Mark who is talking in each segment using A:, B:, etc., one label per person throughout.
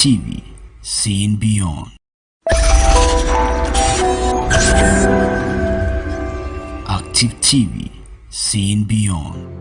A: TV, seeing beyond. Active TV, seeing beyond.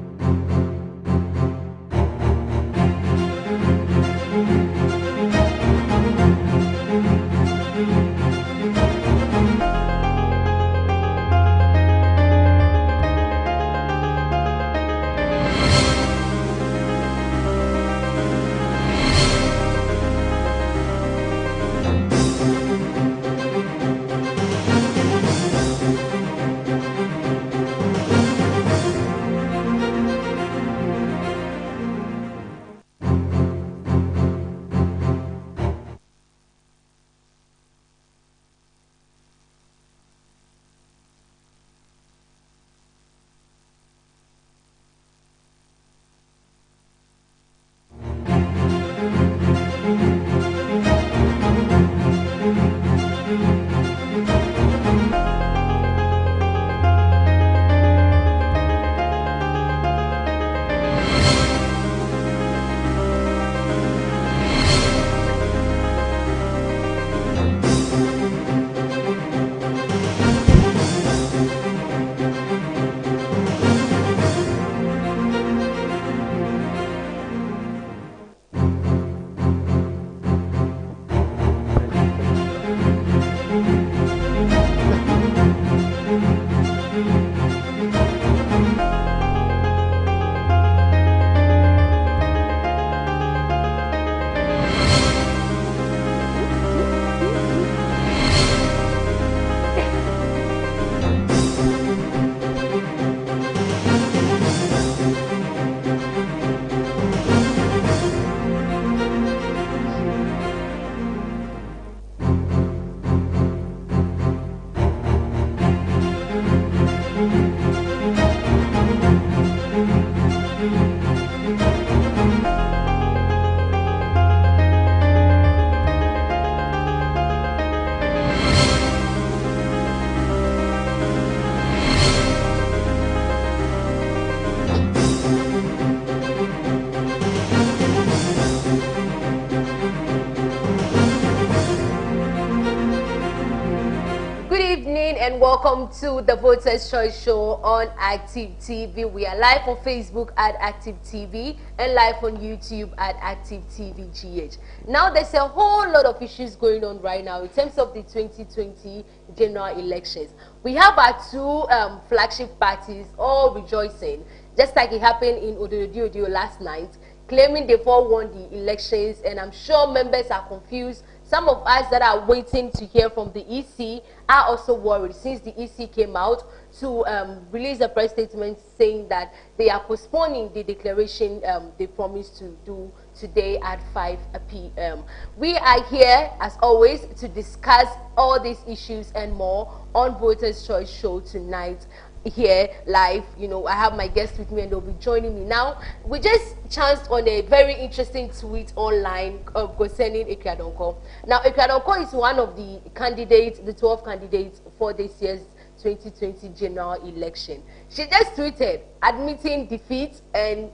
B: And welcome to the Voters Choice Show on Active TV. We are live on Facebook at Active TV and live on YouTube at Active TV GH. Now there's a whole lot of issues going on right now in terms of the 2020 general elections. We have our two flagship parties all rejoicing, just like it happened in Odio last night, claiming they've all won the elections, and I'm sure members are confused. Some of us that are waiting to hear from the EC are also worried since the EC came out to release a press statement saying that they are postponing the declaration they promised to do today at 5 p.m. We are here, as always, to discuss all these issues and more on Voters Choice Show tonight. Here live, I have my guest with me and they'll be joining me now. We just chanced on a very interesting tweet online concerning Ekriadonko. Now, Ekriadonko is one of the candidates, the 12 candidates for this year's 2020 general election. She just tweeted admitting defeat and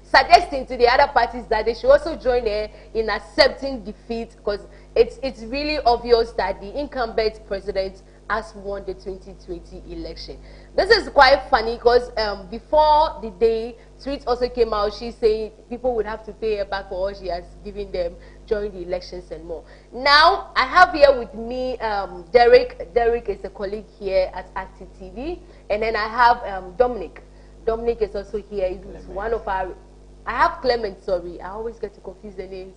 B: suggesting to the other parties that they should also join her in accepting defeat, because it's really obvious that the incumbent president has won the 2020 election. This is quite funny because before the day, tweets also came out. She's saying people would have to pay her back for all she has given them during the elections and more. Now, I have here with me Derek. Derek is a colleague here at Active TV. And then I have Dominic. Dominic is also here. He's one of our... I have Clement, sorry. I always get to confuse the names.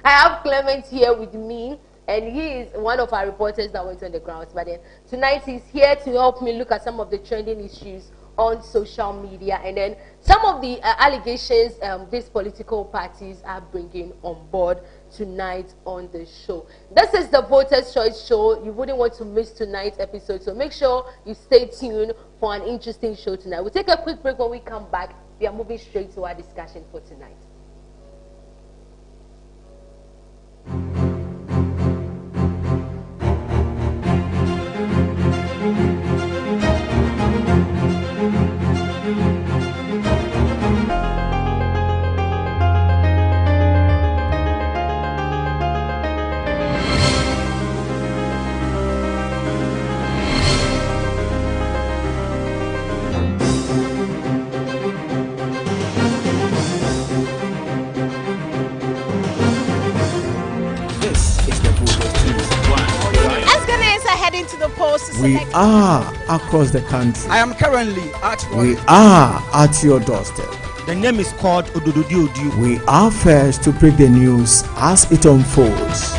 B: I have Clement here with me. And he is one of our reporters that went on the grounds. But then tonight he's here to help me look at some of the trending issues on social media, and then some of the allegations these political parties are bringing on board tonight on the show. This is the Voters Choice Show. You wouldn't want to miss tonight's episode, so make sure you stay tuned for an interesting show tonight. We'll take a quick break. When we come back, we are moving straight to our discussion for tonight.
C: We are across the country.
D: I am currently at
C: We are at your doorstep.
D: The name is called Odododi Odu.
C: We are first to break the news as it unfolds.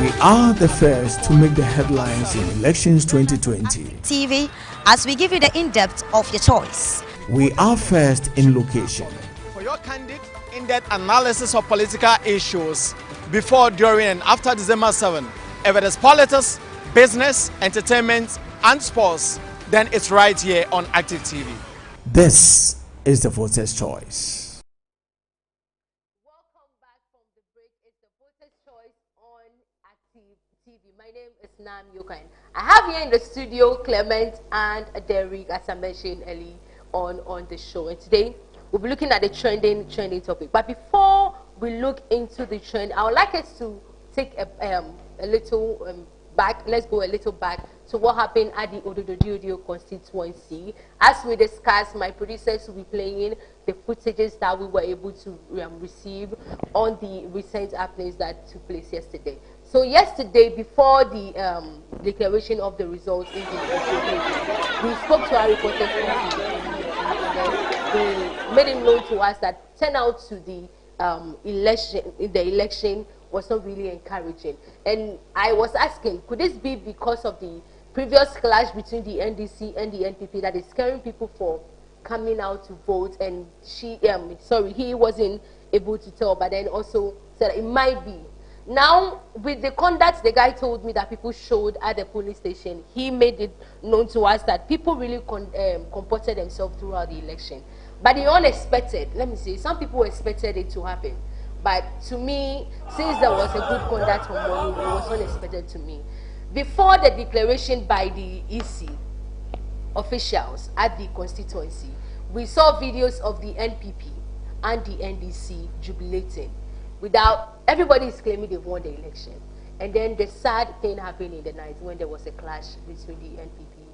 C: We are the first to make the headlines in elections 2020.
E: TV, as we give you the in-depth of your choice.
C: We are first in location.
F: For your candid, in-depth analysis of political issues before, during, and after December 7. If it is politics, business, entertainment, and sports, then it's right here on Active TV.
C: This is the voter's choice.
B: Welcome back from the break. It's the voter's choice on Active TV. My name is Nam Yokan. I have here in the studio Clement and Derek, as I mentioned early on the show. And today we'll be looking at the trending topic. But before we look into the trend, I would like us to take a little back. Let's go a little back to what happened at the Odododi constituency. As we discussed, my producers will be playing the footages that we were able to receive on the recent happenings that took place yesterday. So yesterday, before the declaration of the results in the Odododi, we spoke to our reporters and they made it known to us that turnout to the election was not really encouraging. And I was asking, could this be because of the previous clash between the NDC and the NPP that is scaring people for coming out to vote? And he wasn't able to tell, but then also said it might be. Now, with the conduct the guy told me that people showed at the police station, he made it known to us that people really comported themselves throughout the election. But the unexpected, let me say, some people expected it to happen. But to me, since there was a good conduct from morning, it was unexpected to me. Before the declaration by the EC officials at the constituency, we saw videos of the NPP and the NDC jubilating. Everybody is claiming they won the election. And then the sad thing happened in the night when there was a clash between the NPP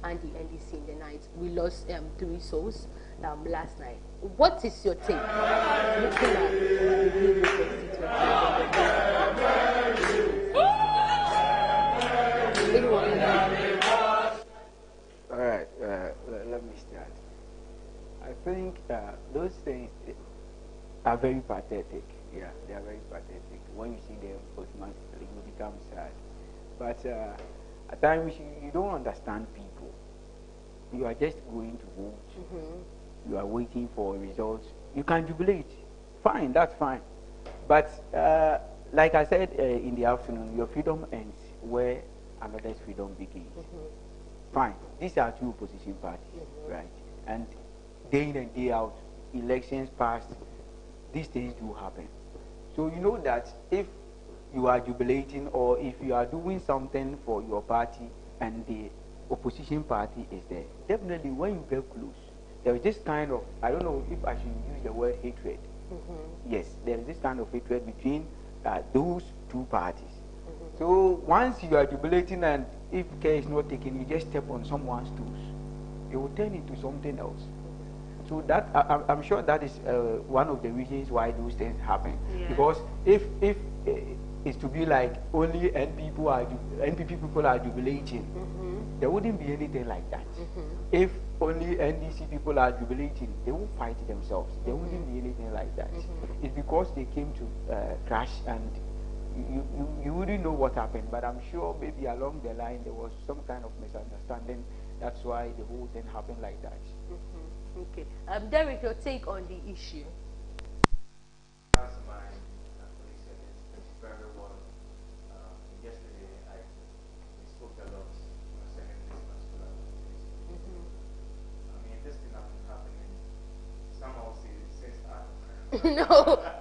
B: and the NDC in the night. We lost 3 souls last night. What is your take looking at the video constituency?
G: All right, let me start. I think those things are very pathetic. Yeah, they are very pathetic. When you see them, automatically you become sad. But at times you don't understand people. You are just going to vote. You are waiting for results. You can jubilate. Fine, that's fine. But like I said in the afternoon, your freedom ends where another's freedom begins. Fine. These are 2 opposition parties, right? And day in and day out, elections passed, these things do happen. So you know that if you are jubilating or if you are doing something for your party and the opposition party is there, definitely when you get close, there is this kind of, I don't know if I should use the word hatred. Yes, there is this kind of hatred between those 2 parties. So once you are jubilating and if care is not taken, you just step on someone's toes, it will turn into something else. So that I'm sure that is one of the reasons why those things happen. Yeah. Because if it's to be like only NPP people are jubilating, there wouldn't be anything like that. If only NDC people are jubilating, they won't fight themselves. There wouldn't be anything like that. It's because they came to crash and you wouldn't know what happened. But I'm sure maybe along the line there was some kind of misunderstanding. That's why the whole thing happened like that.
B: Okay. Derek, your take on the issue?
H: As my colleague said it very well. Yesterday, we spoke a lot concerning this particular case. I mean, this thing has been happening. Somehow since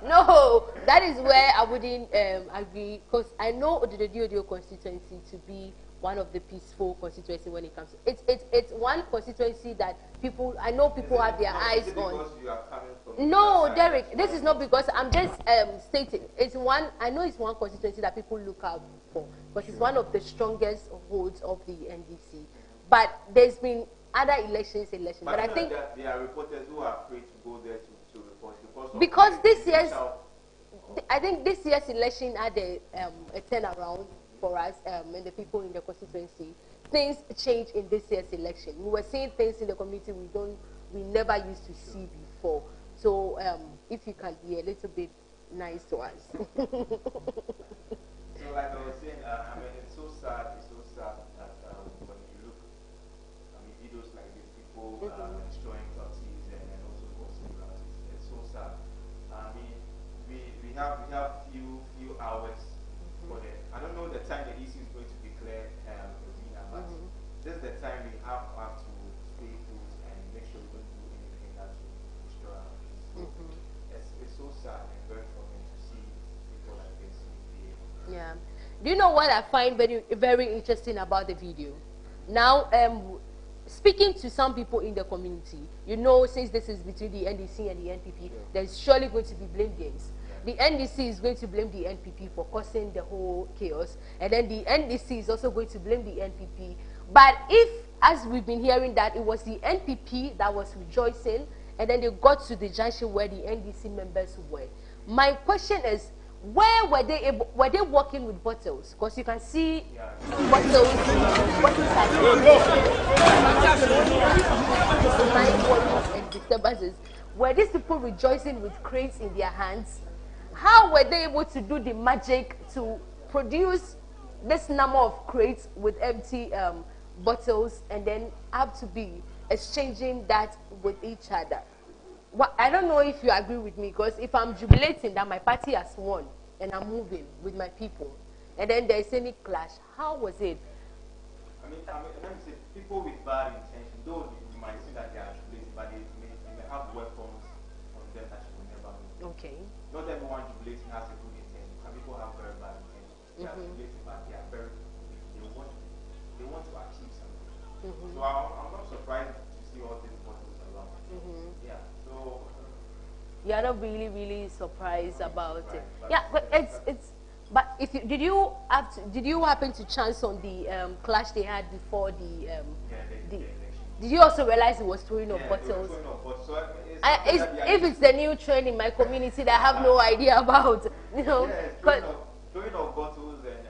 B: No. That is where I wouldn't agree, because I know the constituency to be one of the peaceful constituency when it comes to it's one constituency that people have their eyes on.
H: You are coming from
B: no, Derek, this is not because I'm just stating. It's one constituency that people look out for because it's one of the strongest holds of the NDC. But there's been other elections. But I think
H: there are reporters who are afraid to go there to report
B: because this year's I think this year's election had a turnaround for us and the people in the constituency. things change in this year's election. We were seeing things in the community we never used to see before. So if you can be a little bit nice to us.
H: So like I was saying, I mean, it's so sad that when you look, I mean, videos like this, people destroying properties and also causing violence. It's so sad. I mean, we have few hours for the. I don't know the time the EC is going to declare the winner, but this is the time we have to stay put and make sure we don't do anything that will destroy our peace. So it's so sad and very funny to see people like this in the.
B: Yeah. Do you know what I find very, very interesting about the video? Now, speaking to some people in the community, you know, since this is between the NDC and the NPP, there's surely going to be blame games. The NDC is going to blame the NPP for causing the whole chaos, and then the NDC is also going to blame the NPP. But if, as we've been hearing, that it was the NPP that was rejoicing, and then they got to the junction where the NDC members were, my question is, where were they working with bottles? Because you can see bottles and disturbances. Were these people rejoicing with crates in their hands? How were they able to do the magic to produce this number of crates with empty bottles and then have to be exchanging that with each other? Well, I don't know if you agree with me, because if I'm jubilating that my party has won and I'm moving with my people, and then there's any clash, how was it?
H: I mean, let me say, people with bad intention, though you might see that they are jubilating, but they may have weapons on them that you will never know.
B: Okay.
H: Not everyone jubilating has a good intention. Some people have very bad intentions. They are jubilating, but they are very, they want to achieve something. So I'm not surprised to see all these bottles around. Yeah. So
B: you are not really surprised about it. Yeah, but it's. But if you, did you happen to chance on the clash they had before the election? Did you also realize it was throwing of bottles?
H: So
B: if it's the new trend in my community that I have no idea about, you know,
H: throwing of bottles and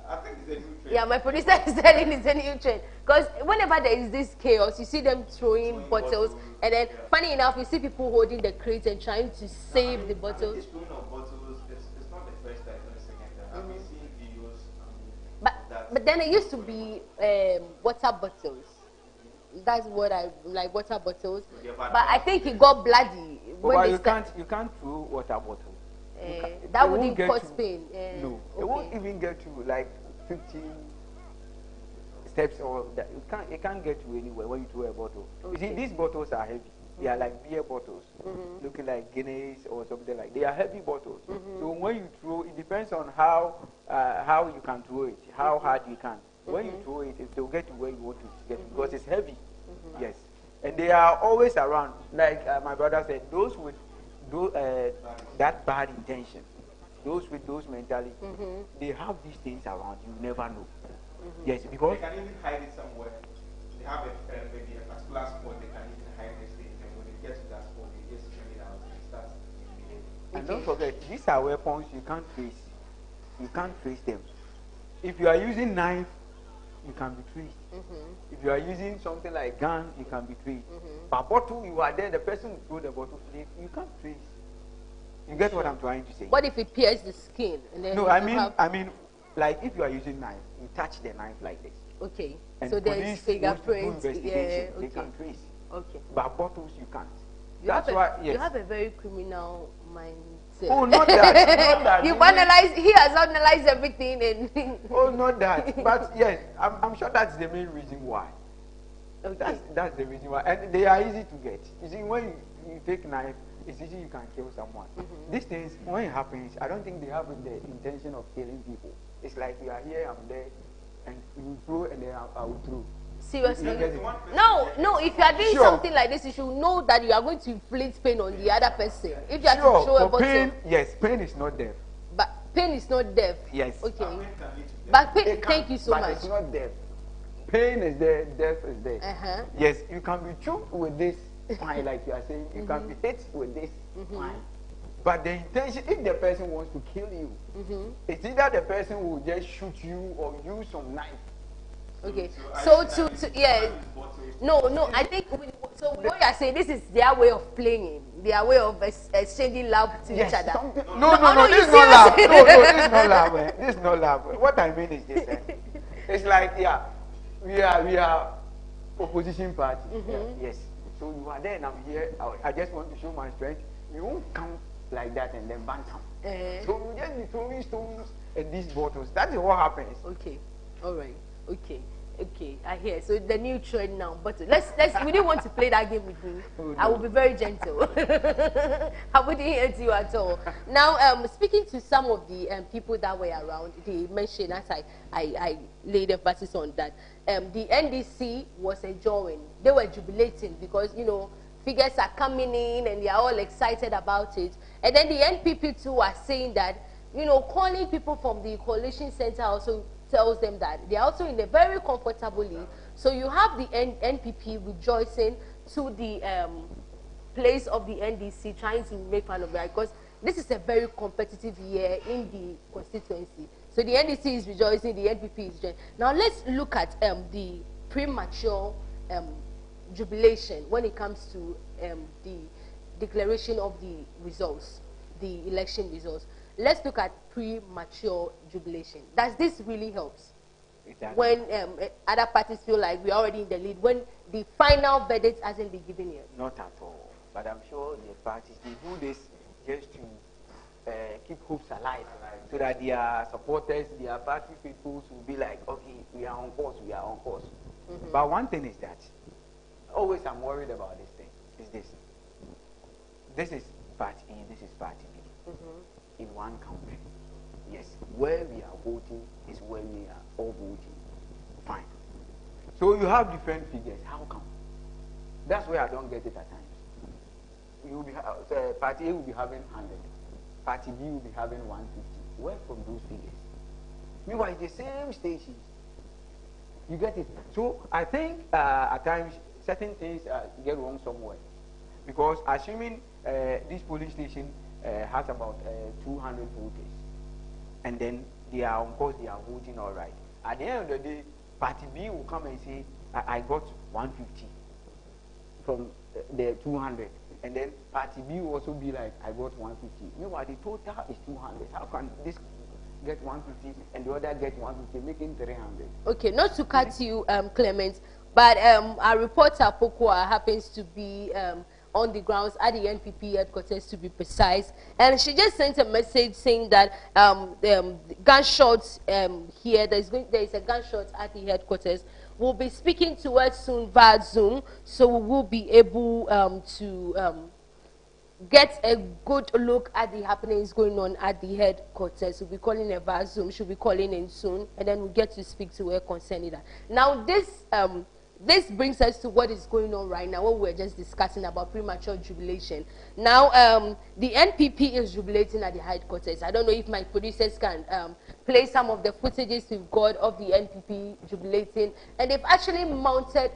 H: I think it's a new trend.
B: Yeah, my producer is telling it's a new trend. Because whenever there is this chaos, you see them throwing bottles, and then funny enough, you see people holding the crates and trying to save the bottles.
H: It's throwing of bottles. It's not the first time, it's not the second time. I've been seeing videos.
B: But then it used to be water bottles. That's what I like, water bottles. But I think it got bloody.
G: But you can't throw water bottles.
B: That wouldn't cause pain.
G: No, it won't even get to like 15 steps or that. It can't get to anywhere when you throw a bottle. You see, these bottles are heavy. They are like beer bottles, looking like Guinness or something like. They are heavy bottles. So when you throw, it depends on how you can throw it, how hard you can. When you throw it, they'll get to where you want to get to, because it's heavy. Yes, and they are always around. Like my brother said, those with that bad intention, those with those mentality, they have these things around. You never know. Yes, because
H: they can even hide it somewhere. They have maybe a particular spot they can even hide this thing, and when they get to that spot, they just turn it out and start.
G: And don't forget, these are weapons you can't trace. You can't trace them. If you are using knife, you can be traced. If you are using something like gun, you can be traced. But bottle, you are there, the person who threw the bottle, you can't trace. You get what I'm trying to say?
B: What if it pierces the skin? And then
G: no, I mean, like if you are using knife, you touch the knife like this.
B: Okay.
G: And
B: so there's fingerprints.
G: They can trace.
B: Okay.
G: But bottles, you can't.
B: You have a very criminal mindset.
G: Oh, not that. Not that.
B: He has analyzed everything. And
G: oh, not that. But yes, I'm sure that's the main reason why.
B: Okay.
G: That's the reason why. And they are easy to get. You see, when you take knife, it's easy you can kill someone. These things, when it happens, I don't think they have the intention of killing people. It's like you are here, I'm there, and you throw, and then I will throw.
B: Seriously? No. If you are doing something like this, you should know that you are going to inflict pain on the other person. If you have to throw a bottle.
G: Pain, yes, pain is not death.
B: But pain is not death.
G: Yes.
B: Okay. But pain, thank you so much.
G: But it's not death. Pain is there, death is there. Yes, you can be choked with this fine, like you are saying. You can be hit with this fine. But the intention, if the person wants to kill you, it's either the person will just shoot you or use some knife
B: Okay.
H: So
B: Yeah. No. I think so. What you are saying, this is their way of playing, their way of exchanging love to each other.
G: No, this is not love. No, this is not love. This is not love. What I mean is this. It's like, yeah, we are opposition party. Yes. So you are there and I'm here. I just want to show my strength. You won't come like that and then bantam. So you just be throwing stones at these bottles. That is what happens.
B: Okay. All right. Okay. I hear. So the new trend now. But let's. We didn't want to play that game with me.
G: Oh, no.
B: I will be very gentle. I wouldn't hurt you at all. Now, speaking to some of the people that were around, they mentioned, as I laid emphasis on that, the NDC was enjoying. They were jubilating because figures are coming in and they are all excited about it. And then the NPP too are saying that calling people from the coalition center also tells them that they are also in a very comfortable league. So you have the NPP rejoicing to the place of the NDC, trying to make fun of that because this is a very competitive year in the constituency. So the NDC is rejoicing, the NPP is rejoicing. Now let's look at the premature jubilation when it comes to the declaration of the results, the election results. Let's look at premature jubilation. Does this really help?
G: Exactly.
B: When other parties feel like we're already in the lead, when the final verdict hasn't been given yet?
G: Not at all. But I'm sure the parties, they do this just to keep hopes alive, so that their supporters, their party people will be like, okay, we are on course, we are on course. But one thing is that, always I'm worried about this thing, is this. This is party A, this is party B. In one country. Yes, where we are voting is where we are all voting. Fine. So you have different figures. How come? That's where I don't get it at times. You will be party A will be having 100. Party B will be having 150. Where from those figures? Meanwhile, it's the same stations. You get it? So I think at times certain things get wrong somewhere. Because assuming this polling station has about 200 voters, and then they are, of course, they are voting all right. At the end of the day, Party B will come and say, I got 150 from the 200, and then Party B will also be like, I got 150. Meanwhile, the total is 200. How can this get 150 and the other get 150, making 300?
B: Okay, not to cut you, Clement, but our reporter Pokoa happens to be on the grounds at the NPP headquarters, to be precise, and she just sent a message saying that gunshots here, there is a gunshot at the headquarters. We'll be speaking to her soon via Zoom, so we will be able to get a good look at the happenings going on at the headquarters. We'll be calling her via Zoom. She'll be calling in soon, and then we'll get to speak to her concerning that. Now, this brings us to what is going on right now, what we're just discussing about premature jubilation. Now, the NPP is jubilating at the headquarters. I don't know if my producers can play some of the footages we've got of the NPP jubilating, and they've actually mounted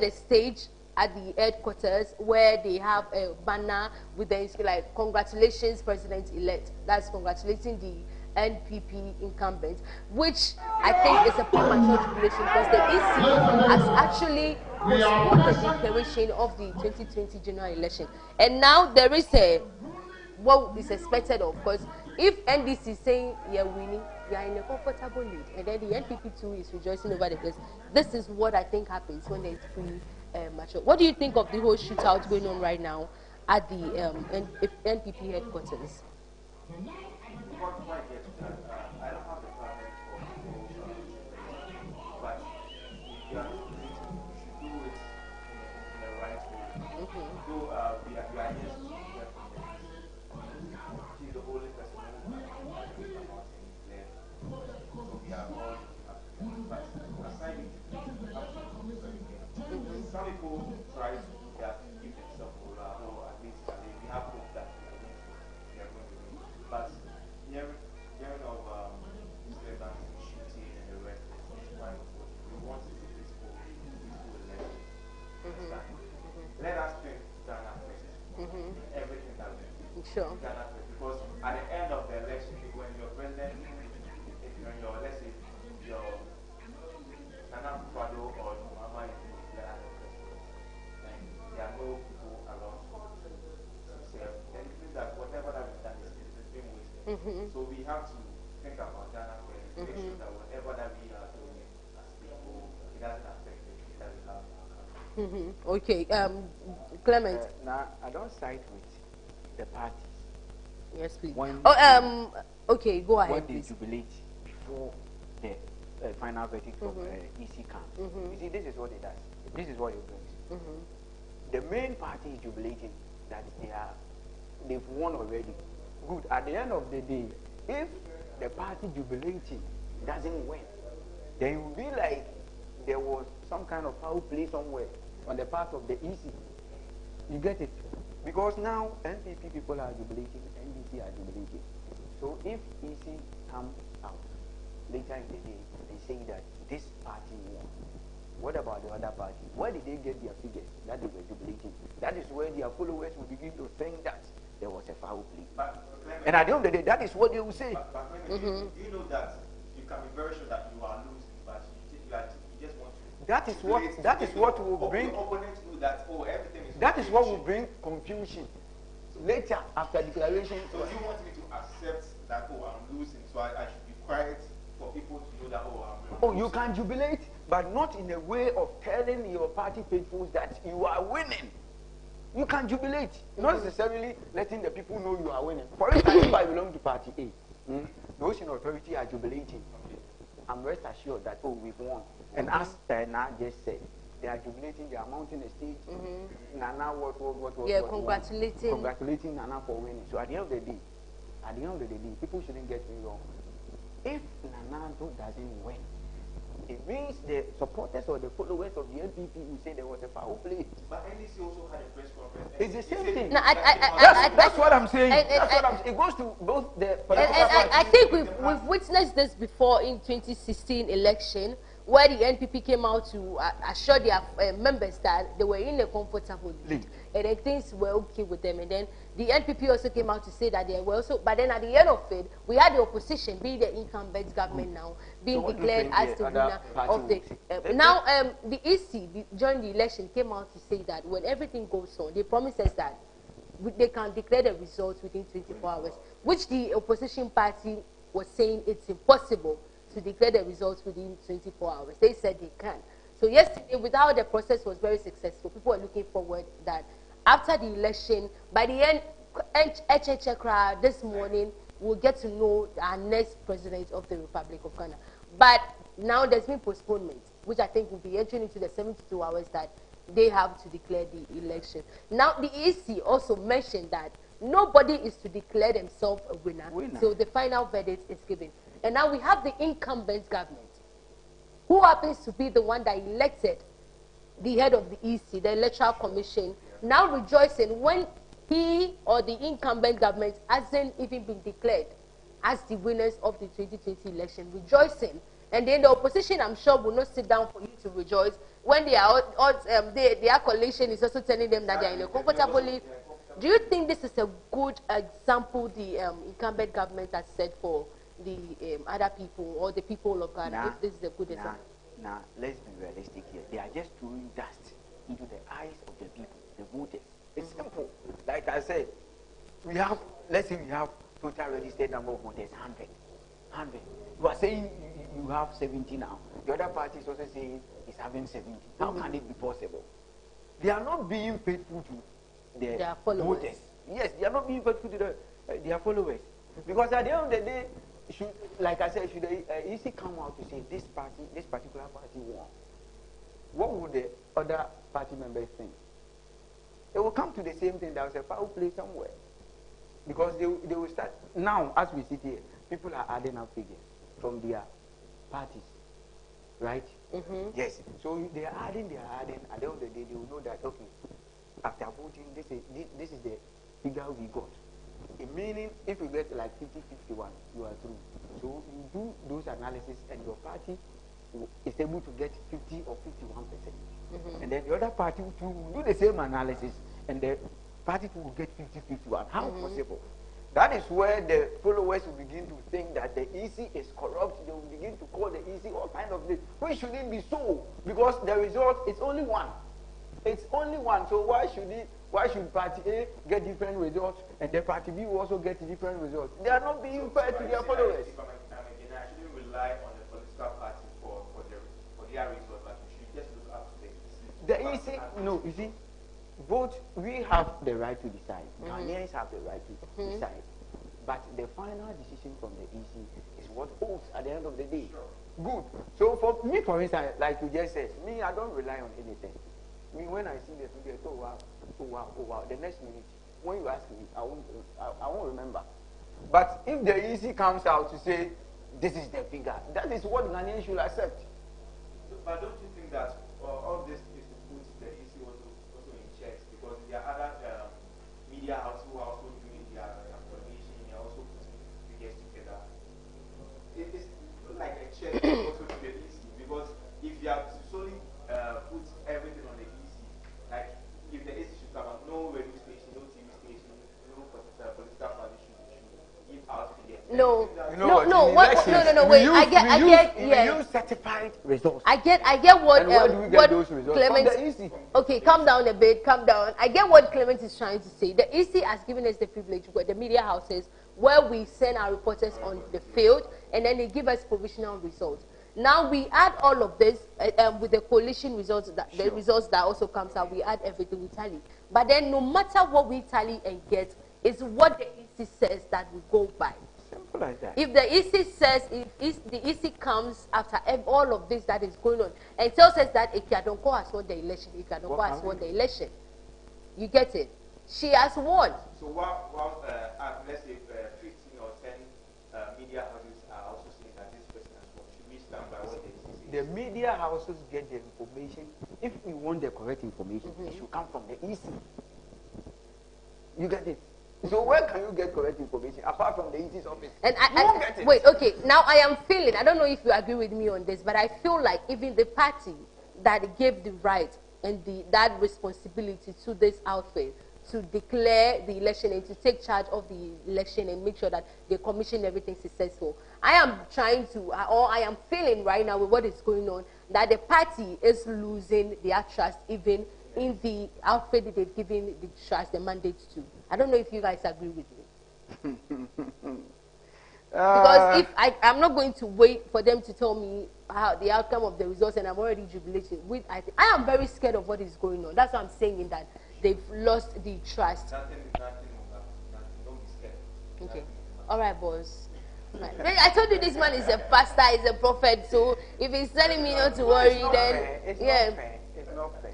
B: a stage at the headquarters where they have a banner with the like, congratulations president-elect. That's congratulating the NPP incumbent, which I think is a premature jubilation because the EC has actually postponed the declaration of the 2020 general election. And now there is what is expected of, because if NDC is saying you're winning, you are in a comfortable lead, and then the NPP too is rejoicing over the place. This is what I think happens when there's premature. What do you think of the whole shootout going on right now at the NPP headquarters?
H: Before I get to that, I don't have the perfect for but if you are doing it, you should do it in the right way. So we are here to hear from the she's the only person who can about any clear. So we are all absolutely. But aside it, some people try to do that, give themselves morale, or at least we have hope that we are going to win. But hearing of disturbance, shooting, and the rest is quite important. We want it to be peaceful election. Let us pick Ghana first. Everything that we do.
B: Sure.
H: Ghana first. Because at the end of the election, when your president, if you're in your, let's say, So we have to think about Ghana first, make sure that whatever that we are doing as people, it doesn't affect the peace that we have in our country.
B: Okay, Clement.
G: Now, I don't side with the parties.
B: Yes, please.
G: When
B: Okay, go ahead,
G: when they
B: please.
G: jubilate before the final verdict from EC comes. You see, this is what it does. This is what it brings. The main party is jubilating that they've won already. Good. At the end of the day, if the party jubilating doesn't win, then it will be like there was some kind of foul play somewhere on the part of the EC. You get it? Because now NPP people are jubilating, NDC are jubilating. So if EC comes out later in the day and say that this party won, what about the other party? Where did they get their figures that they were jubilating? That is where their followers will begin to think that there was a foul play. And at the end of the day, that is what they will say.
H: Do you know that you can be very sure that you are losing, but you just want to...
G: That is what will bring...
H: Your opponents know that, oh, everything is...
G: That is what will bring confusion later after declaration.
H: So you want me to accept that, oh, I'm losing, so I should be quiet for people to know that, oh, I'm losing.
G: You can jubilate, but not in a way of telling your party faithfuls that you are winning. You can jubilate, not necessarily letting the people know you are winning. For instance, if I belong to party A, those in authority are jubilating. I'm rest assured that, oh, we've won. And as Nana just said, they are jubilating, they are mounting a stage. Nana, congratulating Nana for winning. So at the end of the day, people shouldn't get me wrong. If Nana doesn't win, it means the supporters or the followers of the NPP will say there was a foul play.
H: But NDC also had a press conference.
G: It's the same thing.
B: No,
G: that's what I'm saying. It goes to both the political parties.
B: I think we've witnessed this before in 2016 election, where the NPP came out to assure their members that they were in a comfortable lead, and then things were okay with them. And then the NPP also came out to say that they were also, but then at the end of it, we had the opposition, being the incumbent government now, being declared as the winner of the... now, the EC, during the election, came out to say that when everything goes on, they promised us that they can declare the results within 24 hours, which the opposition party was saying it's impossible to declare the results within 24 hours. They said they can. So yesterday, without the process was very successful, people are looking forward that after the election, by the end, this morning, we'll get to know our next president of the Republic of Ghana. But now there's been postponement, which I think will be entering into the 72 hours that they have to declare the election. Now, the EC also mentioned that nobody is to declare themselves a winner. So the final verdict is given. And now we have the incumbent government, who happens to be the one that elected the head of the EC, the Electoral Commission, now rejoicing when he or the incumbent government hasn't even been declared as the winners of the 2020 election, rejoicing. And then the opposition, I'm sure, will not sit down for you to rejoice when their coalition is also telling them that they are in a comfortable lead. Do you think this is a good example the incumbent government has set for the other people or the people of Ghana? If this is a good example.
G: Now, let's be realistic here. They are just throwing dust into the eyes of the people, the voters. It's simple. Like I said, let's say we have total registered number of voters, 100. You are saying you have 70 now. The other party is also saying it's having 70. How can it be possible? They are not being faithful to their voters. Yes, they are not being faithful to their followers. Because at the end of the day, like I said, should the EC come out to say this particular party won? What would the other party members think? They will come to the same thing. There was a foul play somewhere. Because they will start, now as we sit here, people are adding up figures from their parties. Right? Yes. So they are adding. At the end of the day, they will know that, okay, after voting, this is the figure we got. Meaning, if you get like 50-51, you are through. So you do those analysis, and your party is able to get 50 or 51%. And then the other party will do the same analysis, and the party will get 50-51. How possible? That is where the followers will begin to think that the EC is corrupt. They will begin to call the EC all kind of things, which shouldn't be so, because the result is only one. It's only one. So why should party A get different results and the party B will also get different results? They are not being fair to their followers.
H: If I shouldn't rely on the political party for their results, but we should just look up to the EC.
G: The EC, no, you see, vote, we have the right to decide. Ghanaians have the right to decide. But the final decision from the EC is what holds at the end of the day. Sure. Good. So for me, for instance, like you just said, me, I don't rely on anything. Me, when I see the figure, oh wow, the next minute, when you ask me, I won't remember. But if the EC comes out to say, this is the figure, that is what Ghanaians should accept.
H: But don't you think that all this is to put the EC also in checks? Because there are other media houses who are also doing their coordination, they are also putting figures together. It's like a check also to the EC, because if you have to solely put everything on the EC, like if the EC should come out, no radio station, no TV station, no political party should give out figures.
B: No.
G: Wait.
B: I get.
G: We use certified results.
B: I get what.
G: And where do we get those results?
B: Clement,
G: from the EC.
B: Okay, calm down a bit. Calm down. I get what Clement is trying to say. The EC has given us the privilege, where the media houses, where we send our reporters on the field, and then they give us provisional results. Now we add all of this with the coalition results, the results that also comes out. We add everything, we tally. But then, no matter what we tally and get, is what the EC says that we go by.
G: Simple like that.
B: If the EC says, if the EC comes after all of this that is going on and tells us that Ikiadonko has won the election, Ikiadonko has won the election, you get it? She has won.
H: So while let's say 15 or 10 media houses are also saying that this person has won, should we stand by what the EC says?
G: The media houses get the information. If we want the correct information, it should come from the EC. You get it? So where can you get correct information apart from the EC's office?
B: And
G: you won't get it.
B: Wait, okay. Now I am feeling, I don't know if you agree with me on this, but I feel like even the party that gave the right and that responsibility to this outfit to declare the election and to take charge of the election and make sure that they commission everything successful. I am trying to, or I am feeling right now with what is going on, that the party is losing their trust even in the outfit that they've given the trust, the mandate to. I don't know if you guys agree with me. Because if I'm not going to wait for them to tell me how the outcome of the results and I'm already jubilating. I am very scared of what is going on. That's why I'm saying that they've lost the trust.
H: Nothing, don't be scared.
B: Okay. All right, boss. Right. I told you this man is a pastor, is a prophet, so if he's telling me not to worry, then
G: It's
B: yeah.
G: not fair. It's not fair.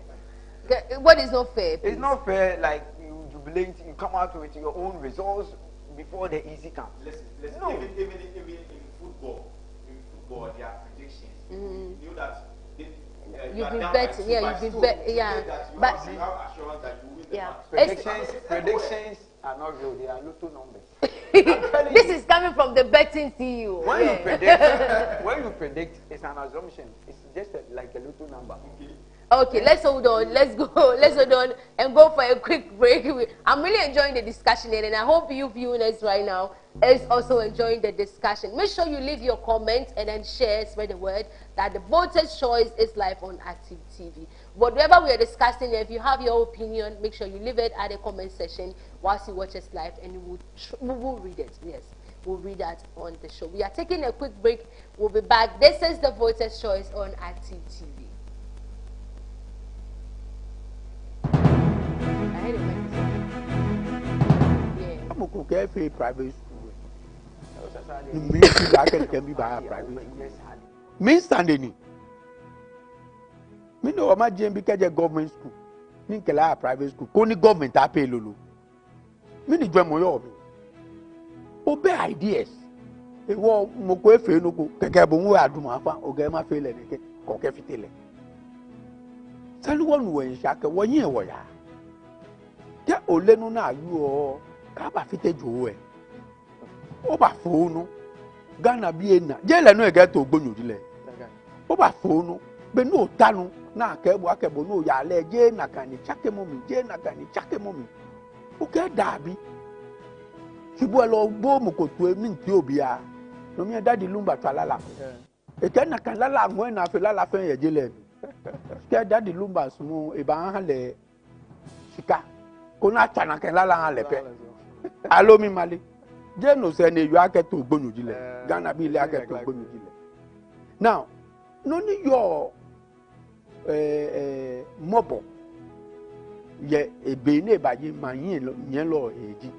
B: What is not fair? Please?
G: It's not fair, like you jubilate, you come out with your own results before the EC comes.
H: Listen.
G: No.
H: Even in football, there are predictions. You know that
B: You've been betting, yeah, you've been betting, yeah. But
H: you have assurance that you win the match.
G: Predictions are not real, they are little numbers.
B: this is coming from the betting CEO.
G: When you predict, it's an assumption. It's just like a little number.
B: Okay, let's hold on. Let's hold on and go for a quick break. I'm really enjoying the discussion, and I hope you viewing us right now is also enjoying the discussion. Make sure you leave your comments and then share, spread the word that the Voters' Choice is live on Active TV. Whatever we are discussing, if you have your opinion, make sure you leave it at the comment section whilst you watch us live, and we will read it. Yes, we'll read that on the show. We are taking a quick break. We'll be back. This is the Voters' Choice on Active TV.
I: I'm a cook every private school. Ministry can be by a private school. Me standing. Me know my GM because a government school. Me a private school. Only government I pay lulu. Me ni drum moyo. Obey ideas. E wo mo ko efe no ko keke bo mu aduma fa oga ma fe le neke ko ke fitele. Sanu wonu we nshake wo yin e wo ya. Te olenu na yu o ka ba fite jo e. O ba fonu Ghana bi ena je le no e get ogbonyo dile. O ba fonu be no tanu na akebo no ya le je na kan ni chake momi je na kan ni chake momi. O ke dabi. Sibu lo bo mo ko tu emi nti obia. No mi dadi lumba twalala. E ke na kan lala ngwe na fe lala fe ye je le. Scared that the lumba sumo eba hale sika. Kona chana ken la hale pe. Alo mi mali. Je no se ne yu ake to gbonu jile. Ghana bi le ake to gbonu jile. Now, no ni your mobo ye ebe ne ba yi ma yen lo eji.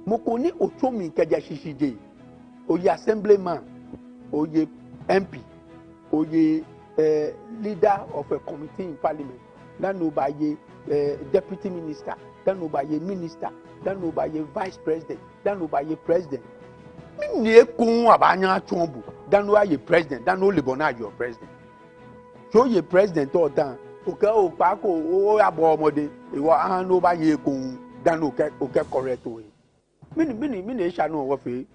I: Mo ko ni otomi keja shishije. Oye assemblyman, oye MP, oye leader of a committee in parliament, then obaye deputy minister, then obaye minister, then obaye vice president, then obaye president. Mine kun abanya chombu, then obaye president, then olebona your president. So ye president all time, okay o pako o abo omode, iwo an obaye kun, then okay correct way. Mini sha no wo fe.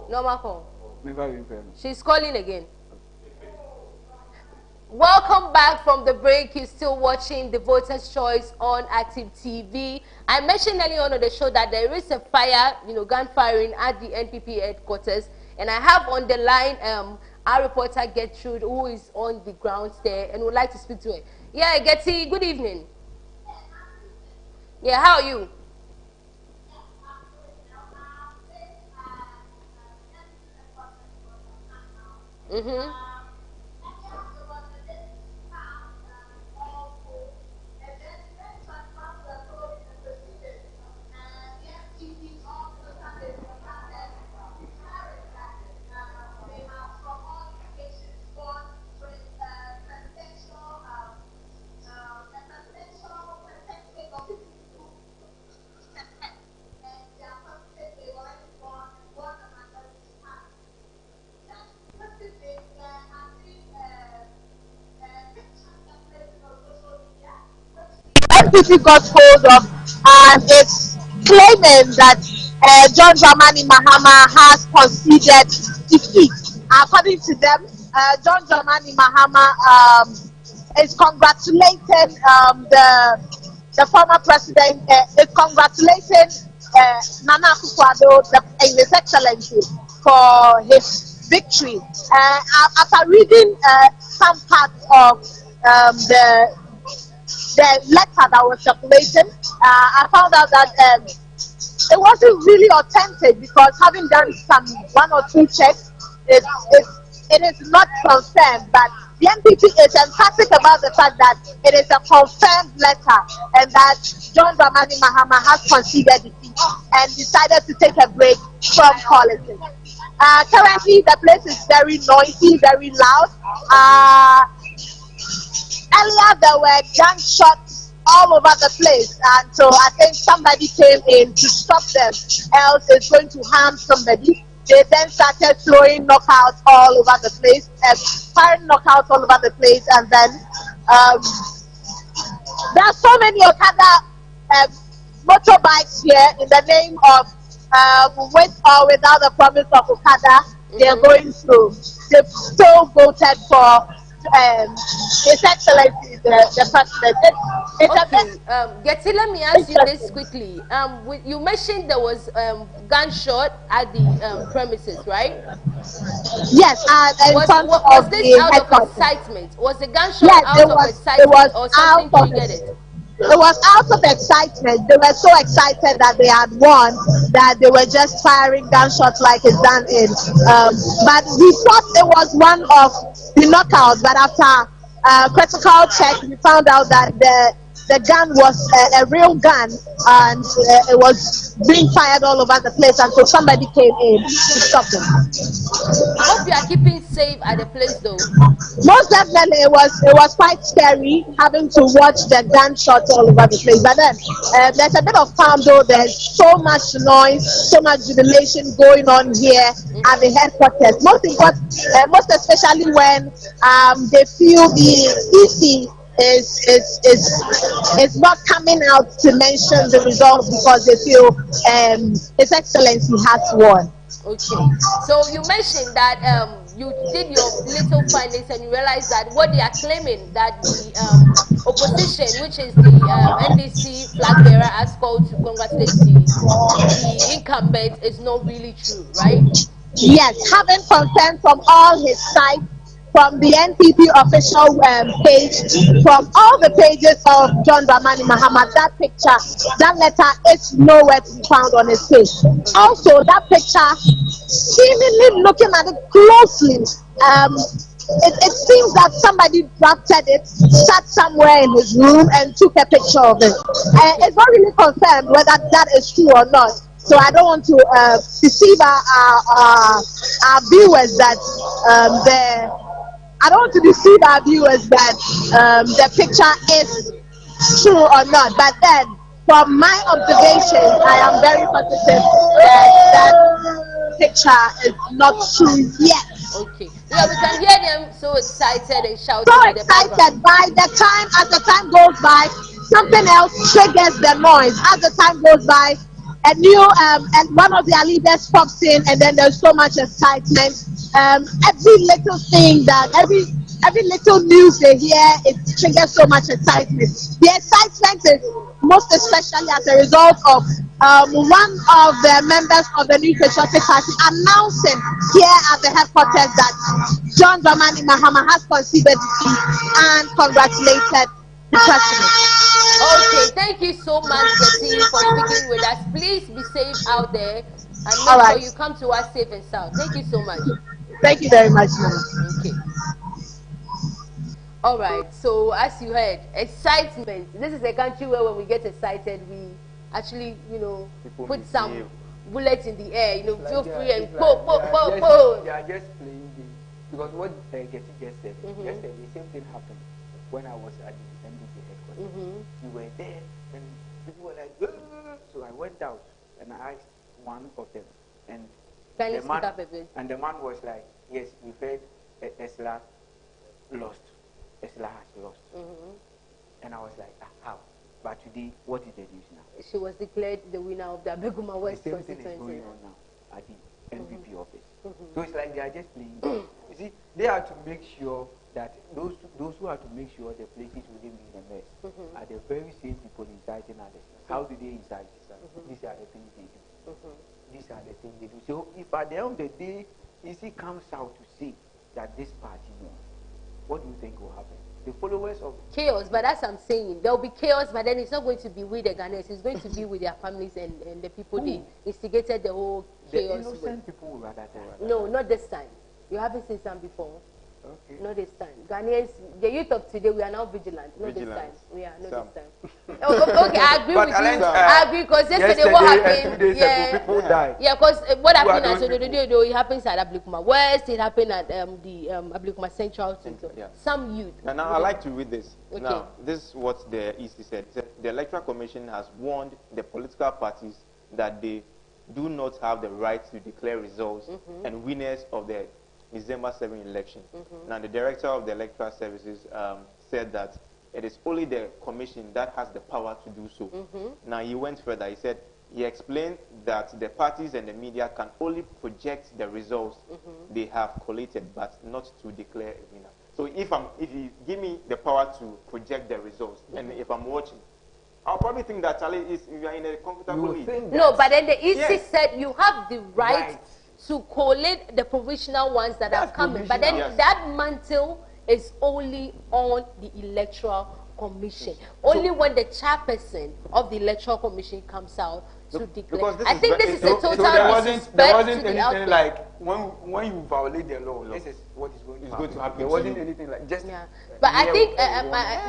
B: Normal call.
G: Never been fair.
B: She's calling again. Welcome back from the break. You're still watching the Voters' Choice on Active TV. I mentioned earlier on the show that there is a fire, gun firing at the NPP headquarters. And I have on the line our reporter Gertrude, who is on the ground there and would like to speak to her. Yeah, Getty, good evening. Yeah, how are you? Mm-hmm.
J: NPP got hold of, and it's claiming that John Dramani Mahama has conceded defeat. According to them, John Dramani Mahama is congratulating the former president, is congratulating Nana Akufo-Addo, His Excellency, for his victory. After reading some parts of the letter that was circulating, I found out that it wasn't really authentic, because having done one or two checks, it is not confirmed. But the NPP is emphatic about the fact that it is a confirmed letter, and that John Dramani Mahama has conceded defeat and decided to take a break from politics. Currently, the place is very noisy, very loud. Earlier, there were gunshots all over the place, and so I think somebody came in to stop them, else it's going to harm somebody. They then started throwing knockouts all over the place, firing knockouts all over the place, and then there are so many Okada motorbikes here in the name of with or without the promise of Okada. They are going through. They've still voted for His Excellency, the President.
B: Getty, let me ask you this quickly. You mentioned there was gunshot at the premises, right?
J: Yes, and
B: was this out of excitement? Was the gunshot out of excitement, or something triggered it?
J: It was out of excitement. They were so excited that they had won that they were just firing gunshots like it's done in. But we thought it was one of the knockouts, but after critical check, we found out that the gun was a real gun, and it was being fired all over the place, and so somebody came in to stop them.
B: I hope you are keeping safe at the place, though.
J: Most definitely, it was quite scary having to watch the gunshots all over the place. But then there's a bit of calm, though. There's so much noise, so much jubilation going on here at the headquarters. Most especially when they feel the EC is not coming out to mention the results because they feel His Excellency has won.
B: Okay, so you mentioned that you did your little findings and you realized that what they are claiming that the opposition, which is the NDC flag bearer, has called to congratulate the incumbent is not really true, right?
J: Yes, having consent from all his sides, from the NPP official page, from all the pages of John Dramani Mahama, that picture, that letter is nowhere to be found on his page. Also, that picture, seemingly looking at it closely, it seems that somebody drafted it, sat somewhere in his room and took a picture of it. It's not really confirmed whether that is true or not. So I don't want to deceive our viewers that I don't want to deceive our viewers that the picture is true or not. But then, from my observation, I am very positive that that picture is not true yet.
B: Okay. Yeah, we can hear them so excited and shouting.
J: So excited. By the time, as the time goes by, something else triggers the noise. As the time goes by, a new and one of their leaders pops in, and then there's so much excitement. Every little thing that every little news they hear, it triggers so much excitement. The excitement is most especially as a result of one of the members of the New Patriotic Party announcing here at the headquarters that John Dramani Mahama has conceded defeat and congratulated the president.
B: Okay, thank you so much, Betty, for speaking with us. Please be safe out there and make sure you come to us safe and sound. Thank you so much.
J: Thank you very much, ma'am.
B: Okay. All right, so as you heard, excitement. This is a country where when we get excited, we actually, put some bullets in the air, feel free and
G: They are just playing games. Because what Getty just said, yesterday, the same thing happened when I was at the NDC headquarters. We were there, and people were like, "Ugh." So I went out and I asked one of them, and the man was like, "Yes, we heard Esla lost. Esla has lost." And I was like, "How?" But today, what is the news now?
B: She was declared the winner of the Abeguma West
G: The same thing is going on now at the NPP office. So it's like they are just playing games. You see, they are to make sure that those who are to make sure the places wouldn't be in a mess are the very same people inciting others. How do they incite? These are the things they do. These are the things they do. So if at the end of the day, Isi comes out to say that this party won, what do you think will happen? The followers of
B: chaos, but as I'm saying, there will be chaos, but then it's not going to be with the Ghanaians, it's going to be with their families and the people they instigated the whole chaos.
G: The innocent people will rather die.
B: No, not this time. You haven't seen some before.
G: Okay.
B: Not this time. Ghanaians, the youth of today, we are now vigilant. Not this time. We are not this time. Okay, I agree with you. I agree because yesterday what happened?
G: 2 days ago, people died.
B: Yeah, because what happened at Odododio, it happens at Ablikuma West. It happened at the Ablikuma Central. Some youth.
K: Now I like to read this.
B: Okay.
K: Now this is what the EC said. It said the Electoral Commission has warned the political parties that they do not have the right to declare results and winners of the December 7 election. Now, the director of the Electoral Services said that it is only the commission that has the power to do so. Now, he went further. He explained that the parties and the media can only project the results they have collated, but not to declare a winner. So, if you give me the power to project the results, and if I'm watching, I'll probably think that Charlie is you are in a comfortable league.
B: No, but then the EC said you have the right to collate the provisional ones that are coming. But then that mantle is only on the Electoral Commission. Only when the chairperson of the Electoral Commission comes out to declare. I think this is a total disrespect.
G: There wasn't anything like when you violate the law, this is what is going to happen. There wasn't anything like just.
B: But I think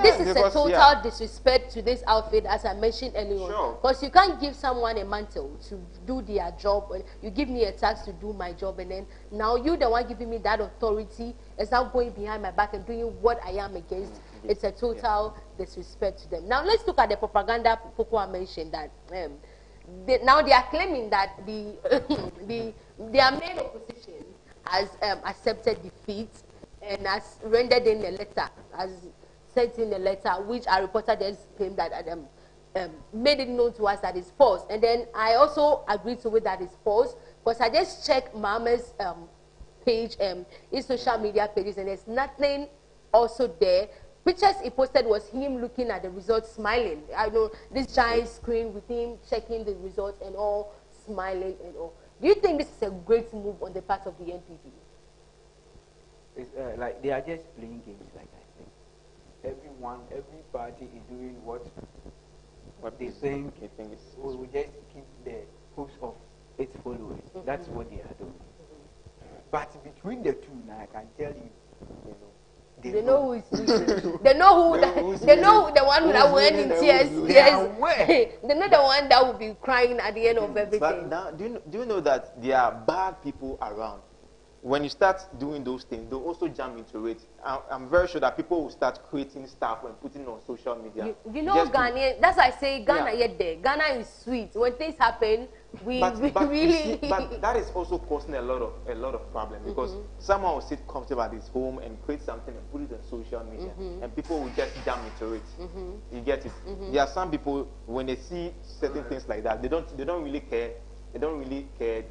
B: this is a total disrespect to this outfit, as I mentioned earlier on. Because you can't give someone a mantle to do their job. You give me a task to do my job, and then now you the one giving me that authority is now going behind my back and doing what I am against. It's a total disrespect to them. Now let's look at the propaganda Pokuah mentioned that. Now they are claiming that their main opposition has accepted defeat and has rendered in a letter, has sent in a letter, which our reporter then claimed that made it known to us that it's false. And then I also agreed to it that it's false, because I just checked Mama's page, his social media pages, and there's nothing also there. Pictures he posted was him looking at the results, smiling. I know this giant screen with him checking the results and all, smiling and all. Do you think this is a great move on the part of the NPP?
G: It's like they are just playing games, like I think. Every party is doing what they think will just keep the hopes of its followers. That's what they are doing. But between the two, now I can tell you,
B: they know who is winning. They know who. They know the one that will end in tears. Yes. They know the one that will be crying at the end of everything.
K: But now, do you know that there are bad people around? When you start doing those things, they'll also jump into it. I'm very sure that people will start creating stuff and putting it on social media.
B: You know, Ghana. That's why I say Ghana yet there. Ghana is sweet. When things happen, we really.
K: But that is also causing a lot of problem, because someone will sit comfortable at his home and create something and put it on social media, and people will just jump into it. You get it? There are some people, when they see certain things like that, they don't really care. They don't really care.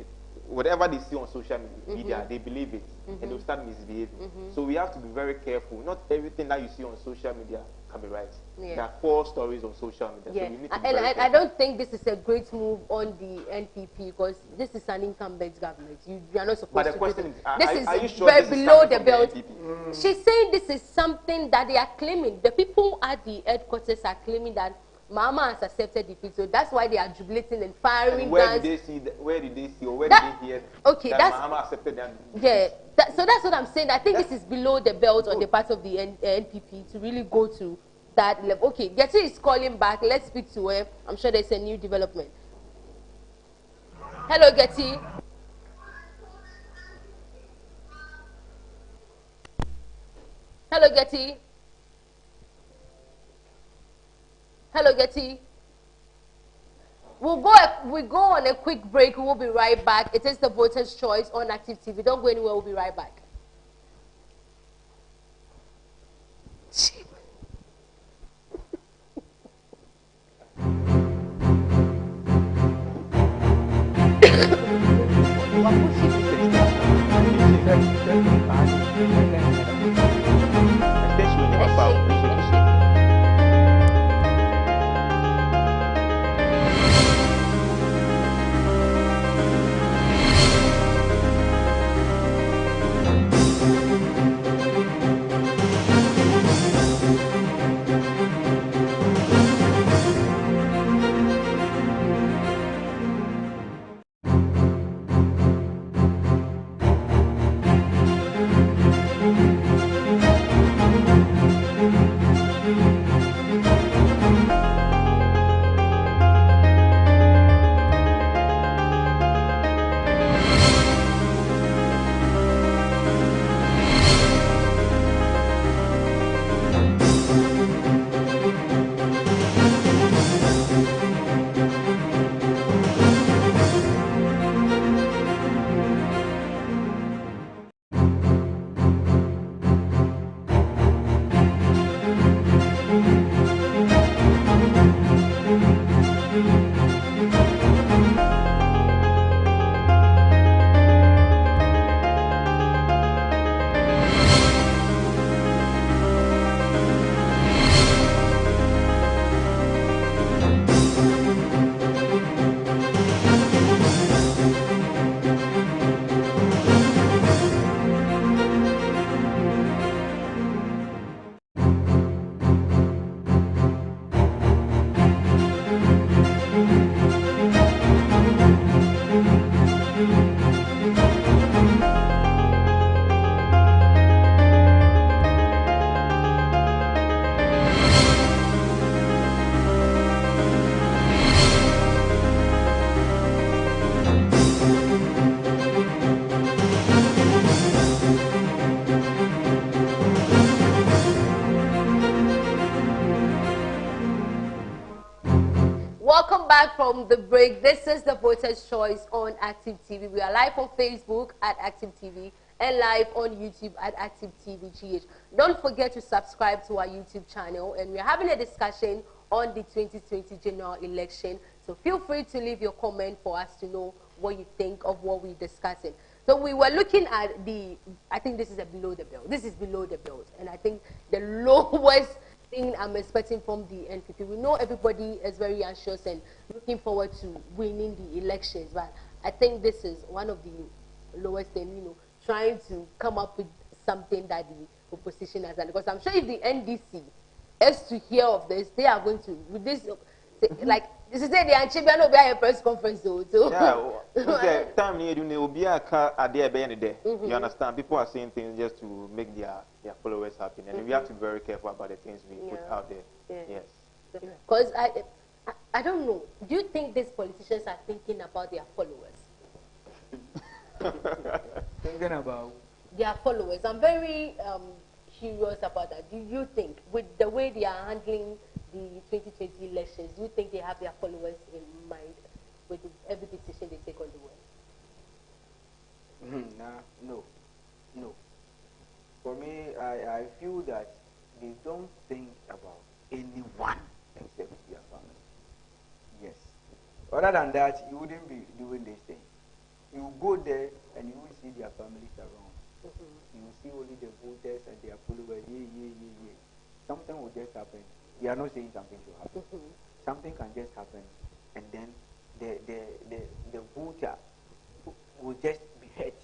K: Whatever they see on social media, they believe it, and they'll start misbehaving. So we have to be very careful. Not everything that you see on social media can be right. There are false stories on social media. So we need to be very careful.
B: I don't think this is a great move on the NPP, because this is an incumbent government. You are not supposed to. But the question is,
K: are you sure
B: very
K: this is
B: below the
K: from
B: belt.
K: NPP?
B: She's saying this is something that they are claiming. The people at the headquarters are claiming that Mama has accepted defeat, so that's why they are jubilating and firing.
K: And where did they see? Where did they hear?
B: Okay,
K: that Mama accepted that?
B: Yeah. So that's what I'm saying. I think this is below the belt on the part of the NPP to really go to that level. Okay, Getty is calling back. Let's speak to her. I'm sure there's a new development. Hello, Getty. Hello, Getty. Hello, Getty. We'll go on a quick break. We'll be right back. It is the Voters' Choice on Active TV. Don't go anywhere. We'll be right back. back from the break. This is the Voters' Choice on Active TV. We are live on Facebook at Active TV and live on YouTube at Active TV GH. Don't forget to subscribe to our YouTube channel, and we're having a discussion on the 2020 general election. So feel free to leave your comment for us to know what you think of what we're discussing. So we were looking at I think this is a below the belt. This is below the belt. And I think the lowest thing I'm expecting from the NPP. We know everybody is very anxious and looking forward to winning the elections. But I think this is one of the lowest things, trying to come up with something that the opposition has done. Because I'm sure if the NDC is to hear of this, they are going to, with this, like, this is the Anchibian will be a press conference though.
K: Yeah, time near you will be a car at the end there. You understand? People are saying things just to make their followers happy, and we have to be very careful about the things we put out there. Yes.
B: Because I don't know. Do you think these politicians are thinking about their followers?
G: Thinking about
B: their followers. I'm very curious about that. Do you think, with the way they are handling the 2020 elections, do you think they have their followers in mind with every decision they take on the way?
G: No. For me, I feel that they don't think about anyone except their family. Yes. Other than that, you wouldn't be doing this thing. You go there and you will see their families around. You will see only the voters and their followers. Yeah. Something will just happen. They are not saying something should happen. Something can just happen, and then the voter will just be hurt.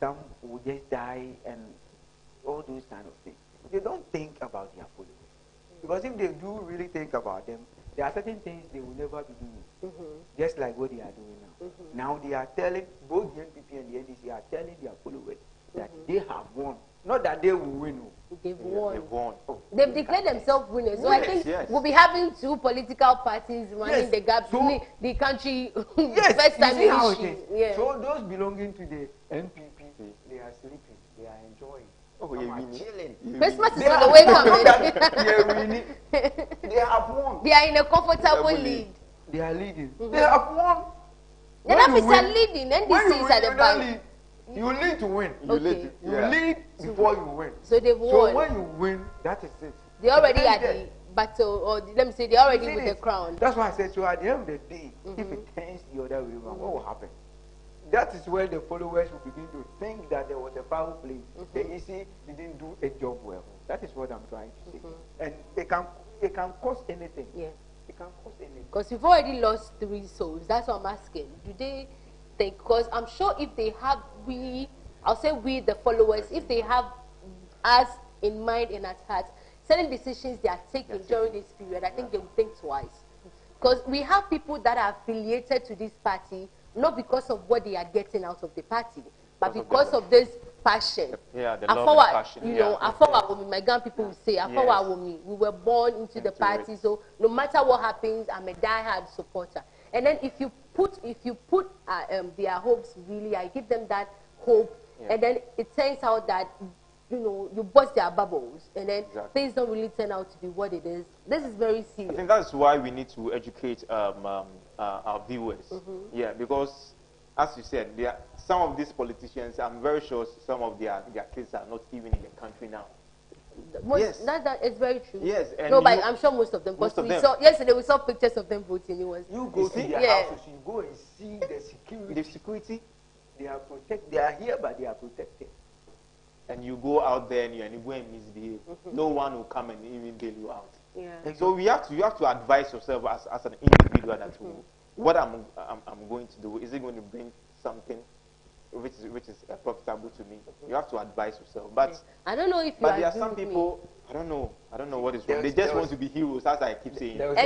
G: Some will just die, and all those kind of things. They don't think about their followers. Because if they do really think about them, there are certain things they will never be doing. Just like what they are doing now. Now they are telling, both the NPP and the NDC are telling their followers that they have won. Not that they will win.
B: They've won.
K: They've won.
B: They've declared themselves winners. So I think we'll be having two political parties running the gap, the country. First time in history. Yeah.
G: So those belonging to the NPP, they are sleeping. They are enjoying.
K: Oh, you're
G: chilling.
B: Christmas is on the way coming.
G: They are winning. They have won.
B: They are in a comfortable lead.
G: They are leading. They have won.
B: They're not leading. NDC is at the back.
G: You lead to win.
K: You lead
G: before you win.
B: So they've won.
G: So when you win, that is it.
B: They already at the battle, or let me say, they already with the crown.
G: That's why I said, so at the end of the day, if it turns the other way around, what will happen? That is where the followers will begin to think that there was a foul play. The EC didn't do a job well. That is what I'm trying to say. And it can cost anything.
B: Yeah.
G: It can cost anything.
B: Because you've already lost 3 souls. That's what I'm asking. Do they think? Because I'm sure if they have I'll say we, the followers, if they have us in mind and at heart, certain decisions they are taking during this period, I think they will think twice. Because we have people that are affiliated to this party, not because of what they are getting out of the party, but because of this passion.
K: Yeah, the love and passion.
B: You know, Afawa, my Ghana people will say, Afawa, we were born into the party, so no matter what happens, I'm a diehard supporter. And then if you put their hopes really, I give them that hope, and then it turns out that you burst their bubbles, and then things don't really turn out to be what it is. This is very serious.
K: I think that's why we need to educate our viewers. Yeah, because as you said, some of these politicians, I'm very sure some of their kids are not even in the country now.
B: That is very true.
K: Yes, and
B: no, but I'm sure most of them. Yesterday we saw pictures of them voting.
G: You go to their houses, you go and see the security.
K: The security.
G: They are protected. They are here, but they are protected.
K: And you go out there and you go and misbehave. No one will come and even bail you out.
B: Yeah.
K: So you have to advise yourself as an individual that what I'm going to do, is it going to bring something which is profitable to me? You have to advise yourself. But
B: I don't know if
K: there are some people. I don't know what is wrong. They just want to be heroes, as I keep saying.
G: There was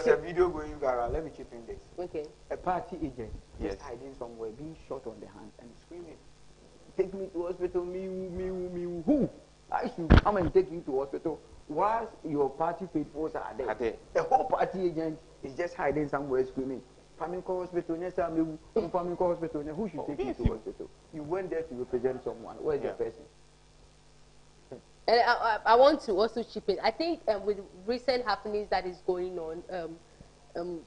G: a video going viral. Let me chip in this.
B: Okay.
G: A party agent just hiding somewhere, being shot on the hand and screaming, "Take me to hospital, me, who? I should come and take you to hospital." Whilst your party faithfuls are there. The whole party agent is just hiding somewhere screaming, "Famiko hospital, Famiko hospital, who should take you to hospital?" You went there to represent someone. Where is the person?
B: And I want to also chip in. I think with recent happenings that is going on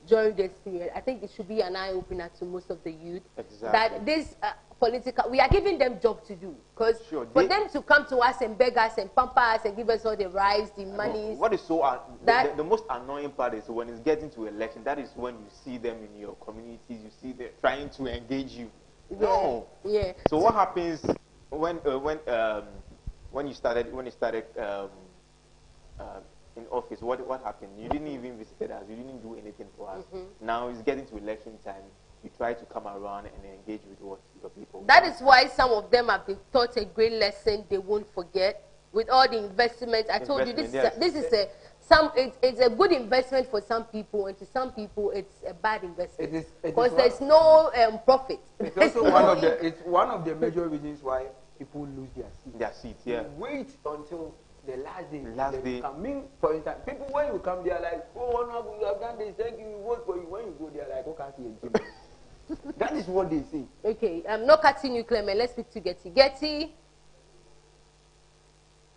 B: during this period, I think it should be an eye-opener to most of the youth.
K: Exactly.
B: That this political, we are giving them job to do. Because
K: Sure,
B: for them to come to us and beg us and pamper us and give us all the rights, the money.
K: What is so the most annoying part is when it's getting to election. That is when you see them in your communities. You see them trying to engage you.
B: Yeah,
K: No.
B: yeah.
K: So what happens when you started in office? What happened? You didn't even visit us. You didn't do anything for us. Now it's getting to election time. You try to come around and engage with what your people.
B: That is why some of them have been taught a great lesson they won't forget. With all the investments, I told you this it's a good investment for some people, and to some people it's a bad investment because there's no profit.
I: It's also one of the major reasons why people lose their seats.
K: Their seats, yeah.
I: Wait until the last day.
K: Last day.
I: Coming, for instance, people when you come, they are like, oh, you have done this, thank you, we vote for you. When you go, they are like, oh, can't see a gym. That is what they say.
B: Okay, I'm not cutting you, Clement. Let's speak to Getty. Getty.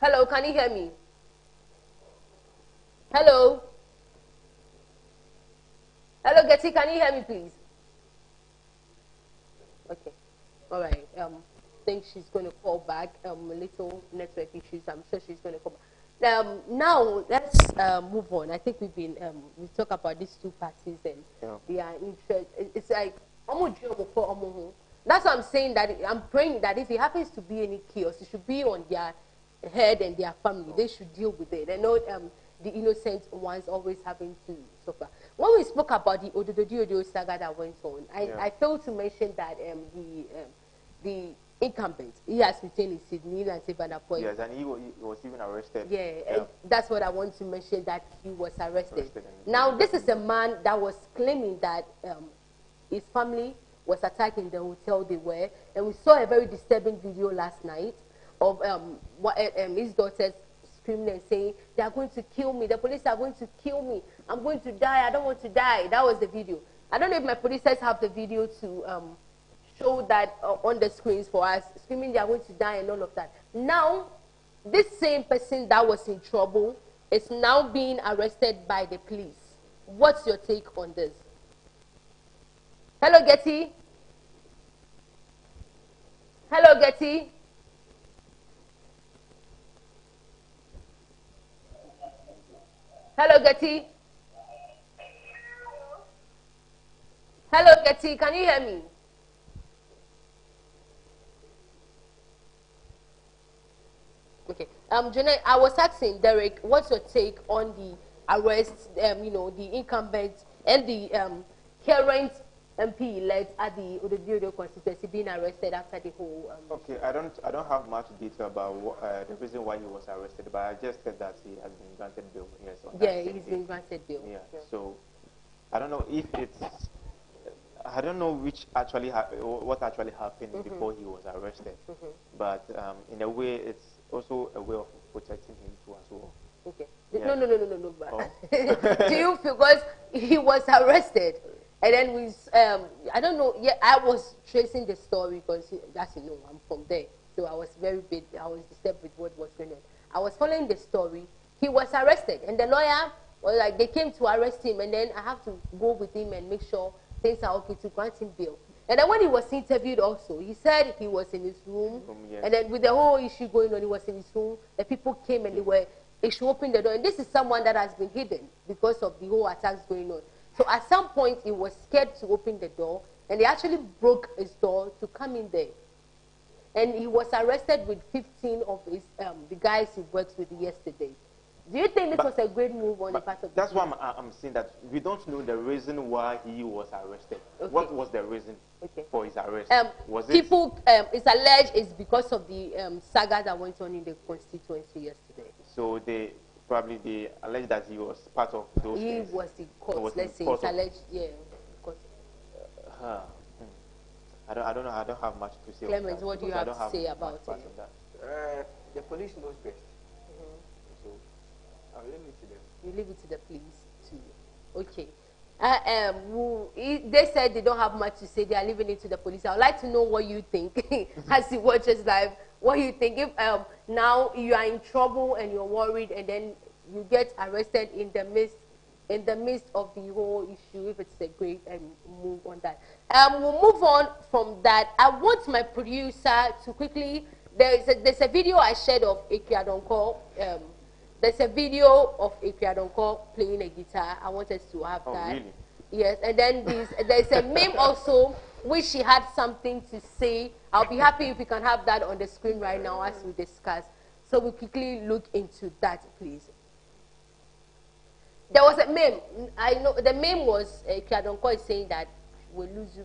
B: Hello, can you hear me? Hello? Hello, Getty, can you hear me, please? Okay. All right. I think she's going to call back. A little network issues. I'm sure she's going to call back. Now, let's move on. I think we talk about these two parties and their interest. It's like, that's what I'm saying, that I'm praying that if it happens to be any chaos, it should be on their head and their family. They should deal with it. And not the innocent ones always having to suffer. When we spoke about the Ododo saga that went on, I failed to mention that the incumbent, he has retained his seat, and
K: yes, and he was even arrested.
B: Yeah, that's what I want to mention, that he was arrested. Now, this is a man that was claiming that his family was attacked in the hotel they were, and we saw a very disturbing video last night of his daughters screaming and saying, they are going to kill me, the police are going to kill me, I'm going to die, I don't want to die. That was the video. I don't know if my producers have the video to show that on the screens for us, screaming they are going to die and all of that. Now, this same person that was in trouble is now being arrested by the police. What's your take on this? Hello, Getty. Hello, Getty. Hello, Getty. Hello, Getty. Can you hear me? Okay. Janet, I was asking Derek, what's your take on the arrests, the incumbent and the current MP elect at the Ododo constituency being arrested after the whole.
K: Okay, I don't have much detail about the reason why he was arrested, but I just said that he has been granted bail. Yes.
B: He's been granted bail.
K: Yeah. So I don't know if it's. I don't know what actually happened before he was arrested, but in a way, it's also a way of protecting him too as well.
B: Okay.
K: Yeah.
B: No. Oh. Do you feel, because he was arrested, and then we, I don't know. Yeah, I was tracing the story because, as you know, I'm from there, so I was very big. I was disturbed with what was going on. I was following the story. He was arrested, and the lawyer was like, they came to arrest him, and then I have to go with him and make sure things are okay to grant him bail. And then when he was interviewed also, he said he was in his room.
K: Yes.
B: And then with the whole issue going on, he was in his room. The people came and they should open the door. And this is someone that has been hidden because of the whole attacks going on. So at some point, he was scared to open the door. And they actually broke his door to come in there. And he was arrested with 15 of his, the guys he worked with yesterday. Do you think this was a great move on the part of?
K: That's why I'm saying that we don't know the reason why he was arrested. Okay. What was the reason for his arrest?
B: People, it's alleged it's because of the saga that went on in the constituency yesterday.
K: So they allege that he was part of those.
B: He was in court. Let's say it's alleged. Yeah.
K: I don't know. I don't have much to say.
B: Clement, what do you have to say about it?
I: The police knows best. So I'll leave it to them.
B: You leave it to the police too. Okay. They said they don't have much to say. They are leaving it to the police. I would like to know what you think as you watch us live what you think if now you are in trouble and you're worried, and then you get arrested in the midst of the whole issue, if it's a great move on that. We'll move on from that. I want my producer to quickly. There's a video I shared of Eke Adonko. There's a video of Eke Adonko playing a guitar. I want us to have that.
K: Really?
B: Yes, and then there's a meme also which she had something to say. I'll be happy if we can have that on the screen right now as we discuss. So we'll quickly look into that, please. There was a meme. I know the meme was Eke Adonko is saying that we lose you.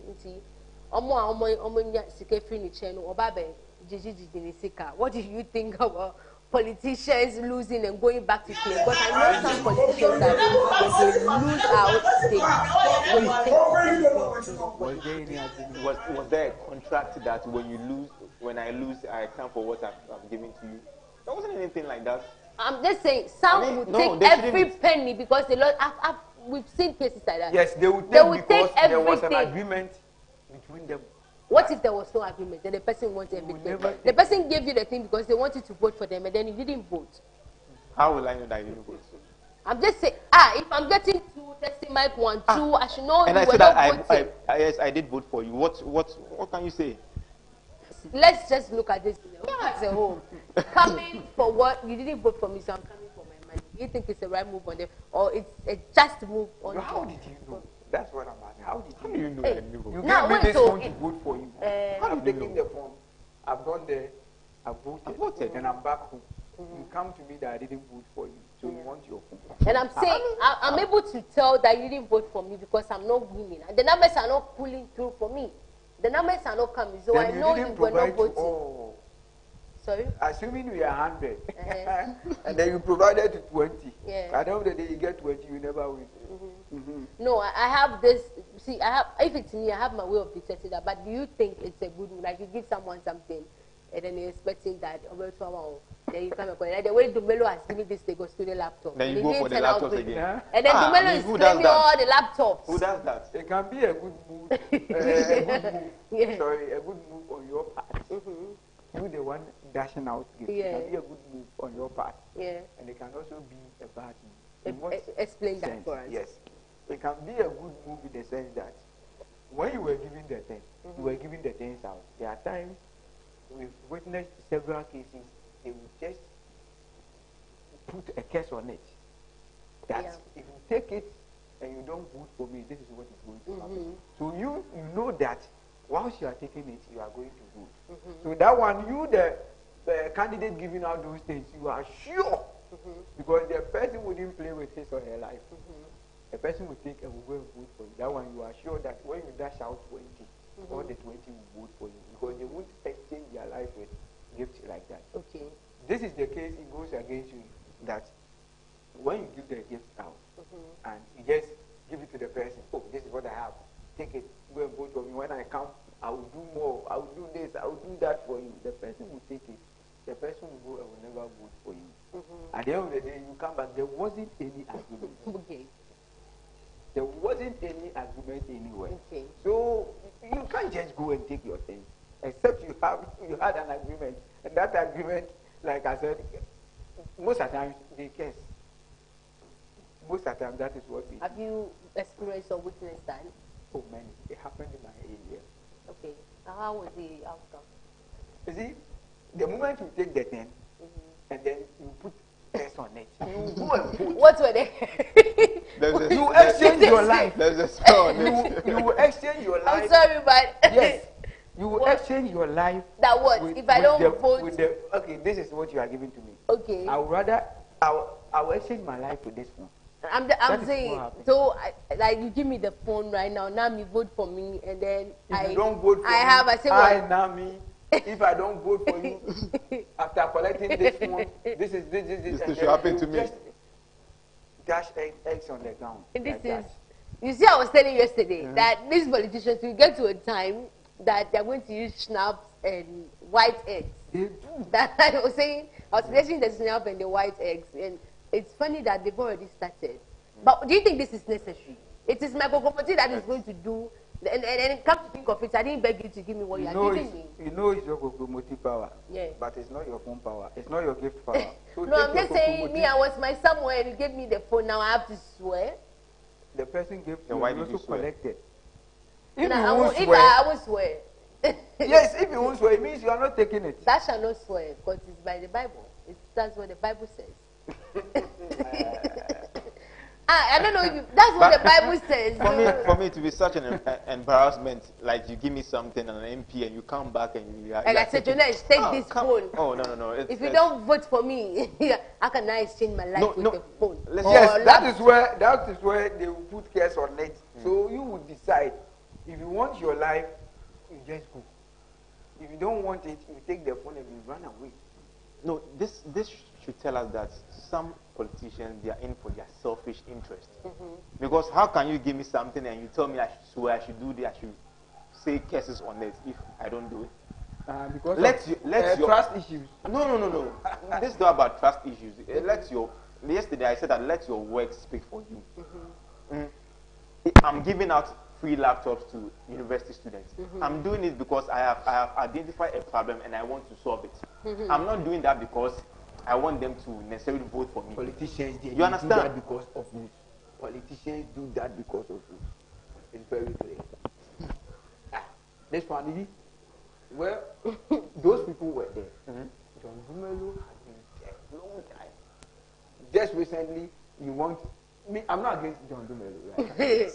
B: What do you think about politicians losing and going back to play? But I know some politicians that when they lose out,
K: Was there a contract that when I lose, I come for what I've given to you? There wasn't anything like that.
B: I'm just saying, some would take every penny because they lost. We've seen cases like that.
I: Yes, they would take because there was an agreement between them.
B: What if there was no agreement? Then the person wants everything. The person gave you the thing because they wanted to vote for them, and then you didn't vote.
K: How will I know that you didn't vote?
B: I'm just saying, if I'm getting two, testing mic 1, 2, I should know.
K: And I said that yes, I did vote for you. What can you say?
B: Let's just look at this as a whole. Coming for what you didn't vote for me, so I'm coming for my money. Do you think it's the right move on them, or it's a just move on them?
I: How did you know? That's what I'm asking. How did you know?
B: Hey,
I: you gave me this phone to vote for you. I'm taking the phone. I've gone there. I've voted. And I'm back home. You come to me that I didn't vote for you, so you want your phone.
B: And I'm saying I'm able to tell that you didn't vote for me because I'm not winning. And the numbers are not pulling through for me. The numbers are not coming, so
I: then
B: I know you were not voting. Sorry?
I: Assuming we are 100, and then you provided to 20.
B: Yeah.
I: At the end of the day, you get 20, you never win.
B: No, I have this. See, if it's me, I have my way of detecting that. But do you think it's a good move? Like you give someone something, and then you're expecting that, then you come and call it. Like the way Dumelo has given this Lagos to the laptop.
K: Then you go for the laptops again.
B: And then Dumelo is claiming all the laptops.
K: Who does that?
I: It can be a good move. A good move. Sorry, a good move on your part. You the one dashing out gifts. It can be a good move on your part.
B: Yeah.
I: And it can also be a bad move.
B: Explain that for us.
I: Yes. It can be a good move in the sense that when you were giving the 10, you were giving the 10s out. There are times we've witnessed several cases, they would just put a curse on it. That if you take it and you don't vote for me, this is what is going to happen. So you know that whilst you are taking it, you are going to vote. So that one, you the candidate giving out those things, you are sure. Because the person wouldn't play with his or her life. The person will take and will go and vote for you. That one, you are sure that when you dash out 20, all the 20 will vote for you. Because they won't exchange their life with gifts like that.
B: Okay.
I: This is the case, it goes against you. That when you give the gift out, and you just give it to the person, oh, this is what I have. Take it, go and vote for me. When I come, I will do more. I will do this, I will do that for you. The person will take it. The person will go and will never vote for you. At the end of the day, you come back, there wasn't any agreement.
B: Okay.
I: There wasn't any agreement anywhere.
B: Okay.
I: So you can't just go and take your thing, except you had an agreement. And that agreement, like I said, most of the time they curse. Most of the time that is what we do.
B: Have you experienced or witnessed that?
I: Oh man, it happened in my area.
B: Okay. How was the outcome?
I: You see, the moment you take the 10, and then you put test on it, you go and put.
B: What were they?
I: You exchange your life.
K: There's a spell on it.
I: You will exchange your life.
B: I'm sorry, but
I: yes, you will exchange your life.
B: That what? If I don't vote.
I: Okay, this is what you are giving to me.
B: Okay.
I: I will exchange my life with this one.
B: I'm saying, so like you give me the phone right now. Now you vote for me, and then
I: if you don't vote for me, Nami. If I don't vote for you, after collecting this phone, this
K: should happen to me.
I: Just dash eggs on the ground.
B: And this is, you see, I was telling you yesterday that these politicians will get to a time that they're going to use schnapps and white eggs.
I: They do.
B: That I was saying, I was suggesting the schnapps and the white eggs, and it's funny that they've already started. But do you think this is necessary? It is Michael Kopoti that is going to do And come to think of it, I didn't beg you to give me what you are giving me.
G: You know it's your Kokomoti power.
B: Yeah.
G: But it's not your phone power. It's not your gift power. So
B: No, I'm just saying, me, I was my somewhere and you gave me the phone, now I have to swear.
G: The person gave
K: Then
G: you,
K: why
G: you
K: did you
G: also
K: swear?
G: collected. If
B: Nah,
G: you
B: I
G: won't
B: won't- if
G: swear,
B: I won't swear.
G: yes, if you won't swear, it means you are not taking it.
B: That shall not swear, because it's by the Bible. That's what the Bible says. I don't know if you, that's what the Bible says.
K: For me to be such an embarrassment, like you give me something and an MP and you come back and you are.
B: And I said, Jonesh, take this phone.
K: Oh no.
B: If you don't vote for me, how can I exchange my life with the phone?
G: Yes, that is where they will put cares on it. So you would decide if you want your life, you just go. If you don't want it, you take the phone and you run away.
K: No, this should tell us that some politicians, they are in for their selfish interest. Because how can you give me something and you tell me I should swear, I should do this, I should say curses on it if I don't do it?
G: Because
K: let's your
G: trust issues.
K: No. This is not about trust issues. Yesterday I said that let your work speak for you. I'm giving out free laptops to university students. I'm doing it because I have identified a problem and I want to solve it. I'm not doing that because I want them to necessarily vote for me.
I: Politicians,
K: you understand?
I: do that because of rules. Politicians do that because of rules. It's very clear. This one, well, those people were there. John Dumelo has been there a long time. Just recently, you want me? I'm not against John Dumelo, right?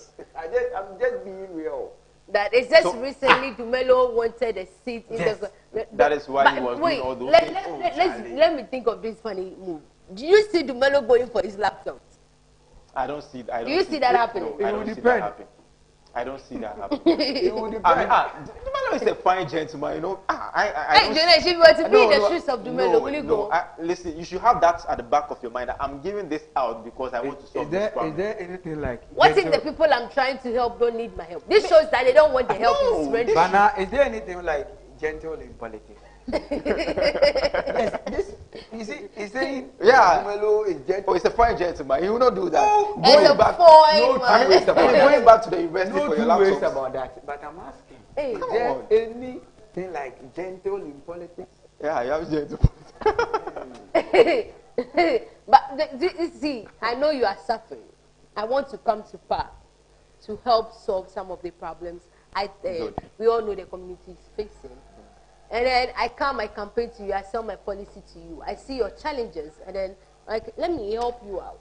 I: I'm just being real.
B: That it's just recently Dumelo wanted a seat in the.
K: That is why he was doing all those things.
B: Let me think of this funny move. Do you see Dumelo going for his laptop?
K: I don't see.
B: Do you see that happening?
K: No, I don't see that happening. I don't see that happening.
G: It would depend.
K: Dumelo is a fine gentleman, you know.
B: Hey, Jonesh, if you were to be in the shoes of Dumelo, will you go?
K: Listen, you should have that at the back of your mind. I'm giving this out because I want to solve this problem.
G: Is there anything like?
B: What if the people I'm trying to help don't need my help? This shows that they don't want the help in friendship.
G: Bana, is there anything like gentle in politics? Yes, this you see, he's saying Dumelo is gentle.
K: Oh, he's a fine gentleman. He will not do that.
B: Going
K: back to the university for your
G: laptop. No two ways
K: laptops.
G: about that. But I'm asking,
B: Hey,
G: is there anything like gentle in politics?
K: Yeah, you have gentle.
B: But see, I know you are suffering. I want to come to PAR to help solve some of the problems we all know the community is facing. And then I campaign to you, I sell my policy to you. I see your challenges, and then like, let me help you out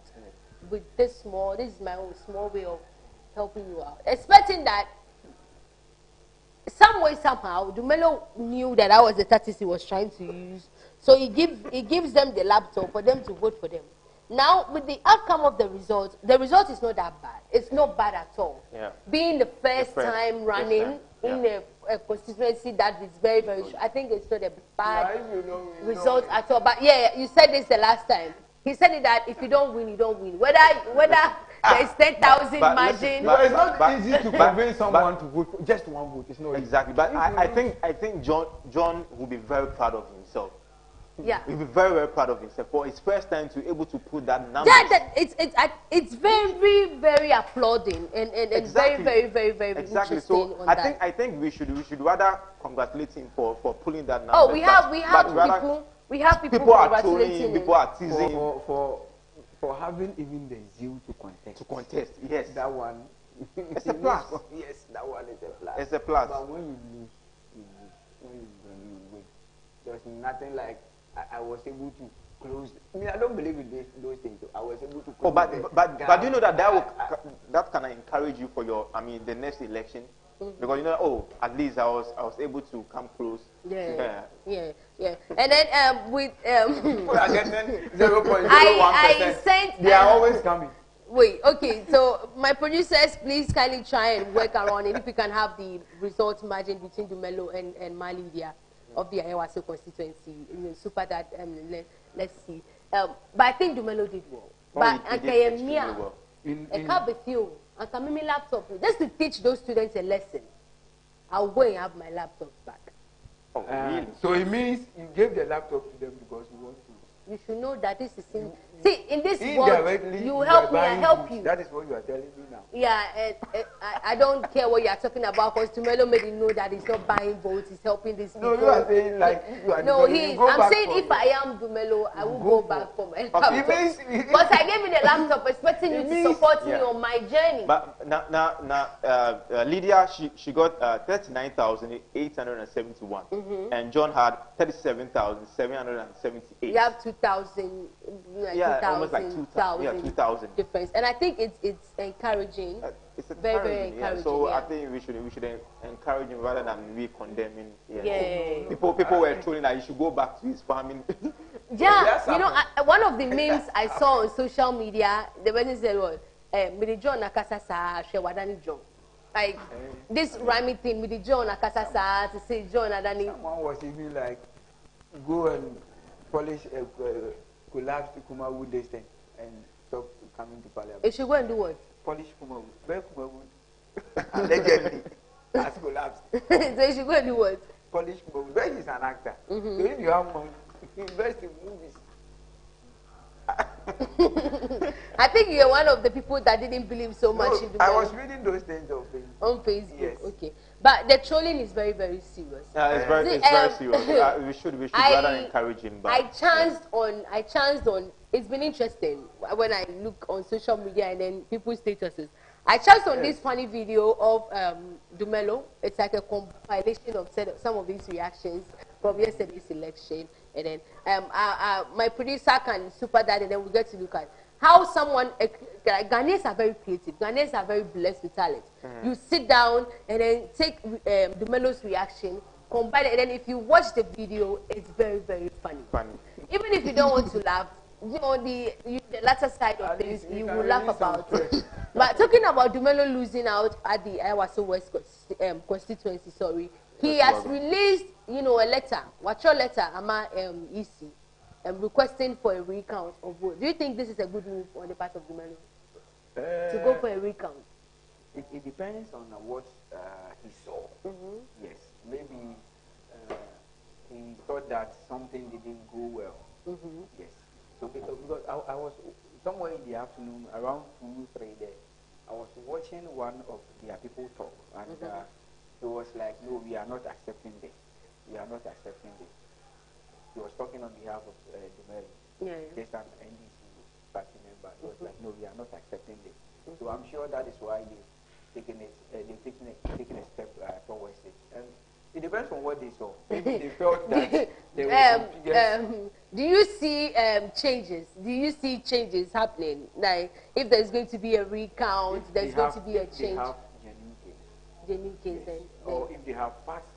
B: with this is my own small way of helping you out. Expecting that some way, somehow, Dumelo knew that was the tactics he was trying to use. So he gives them the laptop for them to vote for them. Now, with the outcome of the result is not that bad. It's not bad at all.
K: Yeah.
B: Being the first time running in a constituency that is very, very I think it's not a bad result at all. But yeah, you said this the last time. He said it that if you don't win, you don't win. Whether there's 10,000 margin.
G: It's not easy to convince someone to vote for just one vote. It's not
K: exactly. But I think John will be very proud of himself.
B: Yeah.
K: He'll be very, very proud of himself for his first time to able to put that number.
B: It's very, very applauding and
K: exactly.
B: very, very, very, very
K: exactly.
B: interesting.
K: So I think we should rather congratulate him for pulling that number.
B: Oh, we have people congratulating him.
K: People are teasing
G: for having even the zeal to contest.
K: To contest, yes.
G: That one.
K: It's a plus.
G: Yes, that one is a plus.
K: It's a plus.
G: But when you lose, you lose. When you win, you win. There's nothing like I was able to close. I mean, I don't believe in those things. I was able to close.
K: Oh, but you know that can encourage you for the next election. Because you know, at least I was able to come close.
B: Yeah. And then with
G: people are getting 0.01%.
B: I sent.
G: They are always coming.
B: Wait, okay. So my producers, please kindly try and work around it. If we can have the result margin between Dumelo and Malidia of the Ayawaso constituency, super that. Let's see. But I think Dumelo did well. But I can't be few. I can make my laptop just to teach those students a lesson. I'll go and have my laptop back.
K: Oh, really?
G: So it means you gave the laptop to them because you want to.
B: You should know that this is see in this world, you help me, I help you.
I: That is what you are telling me now.
B: Yeah, I don't care what you are talking about because Dumelo made it know that he's not buying votes, he's helping these people.
I: No, you are saying like you are.
B: No, I'm saying if I am Dumelo, I will go back for my laptop. But I gave you the laptop expecting you to support me on my journey.
K: But now, Lydia, she got 39,871, and John had 37,778.
B: You have 2,000,
K: almost like 2,000
B: difference, and I think it's encouraging.
K: It's
B: very encouraging.
K: Yeah. So I think we should encourage him rather than we condemning.
B: Yeah.
K: People were trolling that he should go back to his farming.
B: Yeah, you know, one of the memes I saw on social media, the person said, "Well, Midi John Nakasa sa Shewadani John." Like this rhyming thing, Midi John Nakasa sa to say John Adani.
I: Someone was even like, go and polish, collapse to Kumawood this thing and stop coming to Parliament.
B: It should go and do what?
I: Polish Kumawood. Where Kumawood? Allegedly has collapsed.
B: So you should go and do what?
I: Polish Kumawood. Where is an actor? So if you have money, invest in movies.
B: I think you're one of the people that didn't believe so much in the
I: I was reading those things on Facebook.
B: On Facebook,
I: yes.
B: Okay. But the trolling is very, very serious.
K: It's very serious. We should rather encourage him. But,
B: I chanced on. It's been interesting when I look on social media and then people's statuses. I chanced on this funny video of Dumelo. It's like a compilation of some of these reactions from yesterday's election. And then my producer can super that, and then we get to look at how someone, Ghanaians are very creative. Ghanaians are very blessed with talent. You sit down and then take Dumelo's reaction, combine it, and then if you watch the video, it's very, very funny. Even if you don't want to laugh, you know, the latter side of things, you will laugh about it. But talking about Dumelo losing out at the Ayawaso West constituency, he has released, you know, a letter, your letter, Ama EC, requesting for a recount of vote. Do you think this is a good move on the part of Dumelo to go for a recount?
G: It depends on what he saw. Yes, maybe he thought that something didn't go well. Yes. So because I was somewhere in the afternoon, around 2, 3 there, I was watching one of their people talk, and it was like, no, we are not accepting this. We are not accepting this. He was talking on behalf of Dumelo. Just an NDC party member. He was like, no, we are not accepting this. So I'm sure that is why they've taken a step towards it. And it depends on what they saw. Maybe they felt that there was
B: do you see changes? Do you see changes happening? Like if there's going to be a recount, there's going to be a change.
G: They have genuine case.
B: Yes.
G: Or if they have facts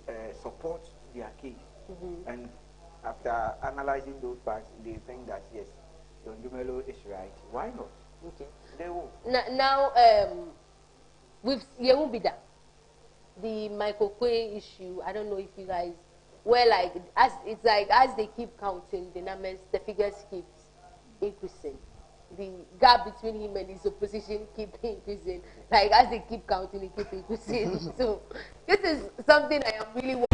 G: to support their case. And after analyzing those facts, they think that yes, John Dumelo is right. Why not?
B: Okay.
G: They will.
B: Now, with Yehubida, the Michael Quay issue, I don't know if you guys were like, as they keep counting, the numbers, the figures keep increasing. The gap between him and his opposition keep increasing. Like as they keep counting, it keep increasing. So this is something I am really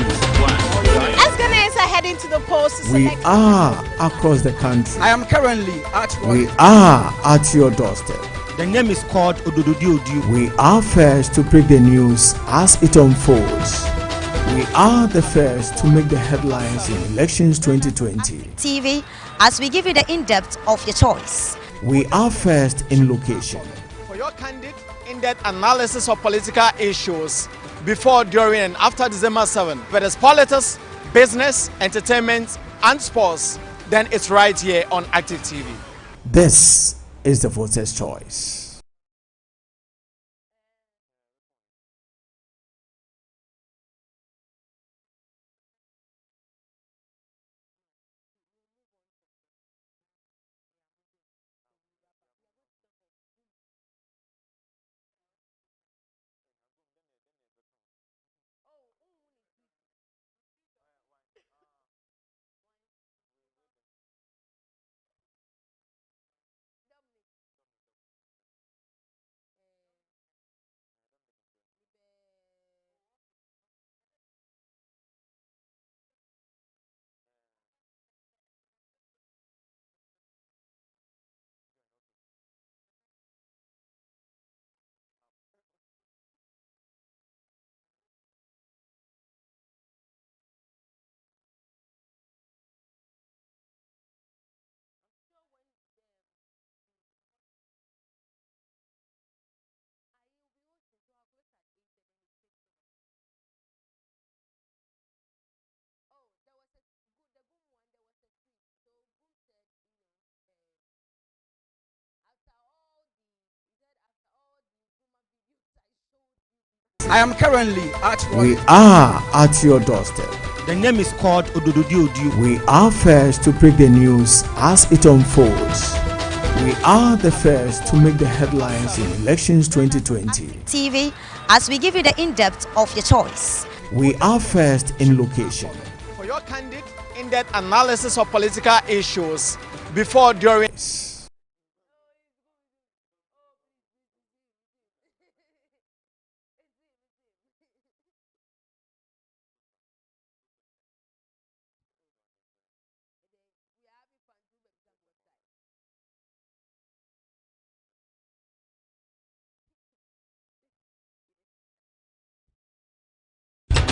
L: As Ghanaians are heading to the polls to
C: We
L: select
C: are across the country.
D: I am currently at work.
C: We are at your doorstep.
D: The name is called Odododiodiu.
C: We are first to break the news as it unfolds. We are the first to make the headlines in elections 2020.
E: TV, as we give you the in-depth of your choice.
C: We are first in location.
F: For your candid, in-depth analysis of political issues before, during, and after December 7, whether it's politics, business, entertainment, and sports, then it's right here on Active TV.
C: This is the voter's choice.
D: I am currently at work.
C: We are at your doorstep.
D: The name is called Odododiodiu.
C: We are first to break the news as it unfolds. We are the first to make the headlines in elections 2020.
E: TV, as we give you the in-depth of your choice.
C: We are first in location.
F: For your candid, in-depth analysis of political issues before, during,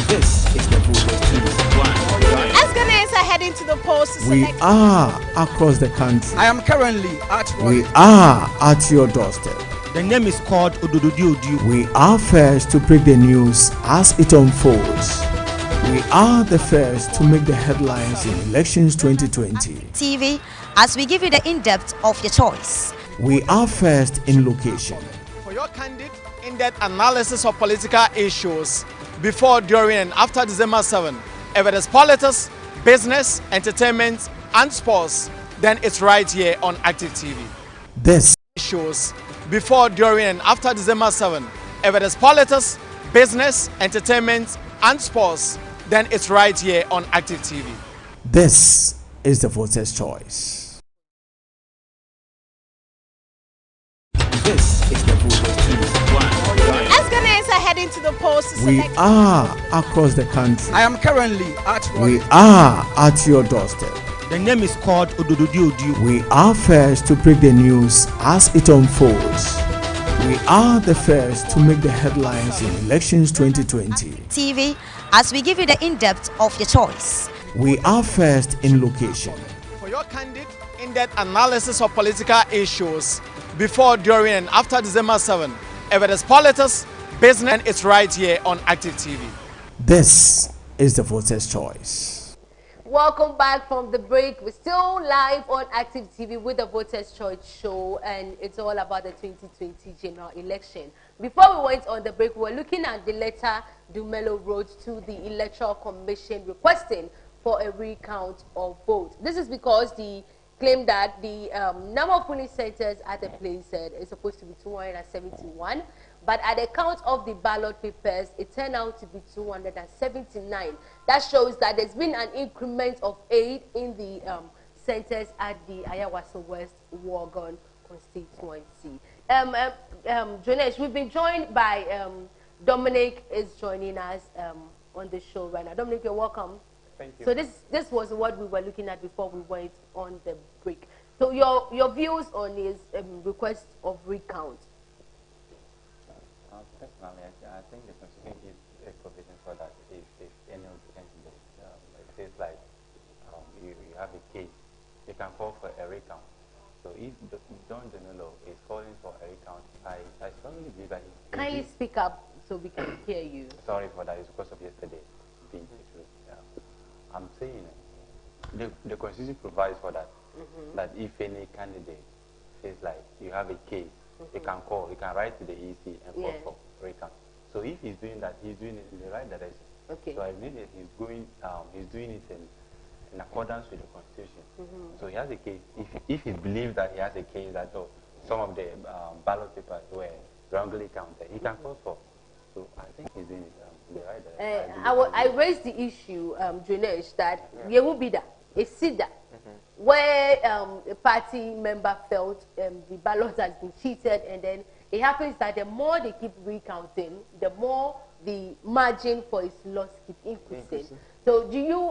C: This is the voter's choice.
L: As Ghanaians are heading to the polls to
C: We
L: select
C: are across the country.
D: I am currently at work.
C: We are at your doorstep.
D: The name is called Odododiodiu.
C: We are first to break the news as it unfolds. We are the first to make the headlines in elections 2020.
E: TV, as we give you the in-depth of your choice.
C: We are first in location.
F: for your candid, in-depth analysis of political issues before, during, and after December 7, whether it's politics, business, entertainment, and sports, then it's right here on Active TV.
C: This
F: Issues before, during, and after December 7, whether it's politics, business, entertainment, and sports, then it's right here on Active TV.
C: This is the voter's choice. This is the voter's choice.
L: As Ghanaians are heading to the polls to
C: We
L: select
C: are across the country.
D: I am currently at work.
C: We are at your doorstep.
D: The name is called Odododiodiu.
C: We are first to break the news as it unfolds. We are the first to make the headlines in elections 2020.
E: TV, as we give you the in-depth of your choice.
C: We are first in location.
F: For your candid, in-depth analysis of political issues before, during, and after December 7, whether it's politics, business, it's right here on Active TV.
C: This is the voter's choice.
B: Welcome back from the break. We're still live on Active TV with the Voters' Choice show, and it's all about the 2020 general election. Before we went on the break, we were looking at the letter Dumelo wrote to the Electoral Commission requesting for a recount of votes. This is because the claim that the number of polling centers at the place said is supposed to be 271, but at the count of the ballot papers, it turned out to be 279. That shows that there's been an increment of 8 in the centers at the Ayawaso West Wuogon constituency. Jonesh, we've been joined by Dominic is joining us on the show right now. Dominic, you're welcome.
K: Thank you.
B: So this was what we were looking at before we went on the break. So your views on his request of recount?
M: Personally, I think the Constitution gives a provision for that. If any of the candidates, it says like you have a case, you can call for a recount. So if John Danilo is calling for a recount, I strongly believe that
B: Kindly speak up so we can hear you.
M: Sorry for that. It's because of yesterday being the truth. Yeah. I'm saying the Constitution provides for that. That if any candidate says like you have a case, you can call, you can write to the EC and call for recount. So if he's doing that, he's doing it in the right direction.
B: Okay.
M: So I believe that he's doing it in accordance with the Constitution. So he has a case. If he believes that he has a case that some of the ballot papers were wrongly counted, he can call for. So I think he's doing it in the right direction.
B: I raised the issue, Junesh, that Yehubida, a SIDA, where a party member felt the ballot has been cheated, and then it happens that the more they keep recounting, the more the margin for his loss keeps increasing. So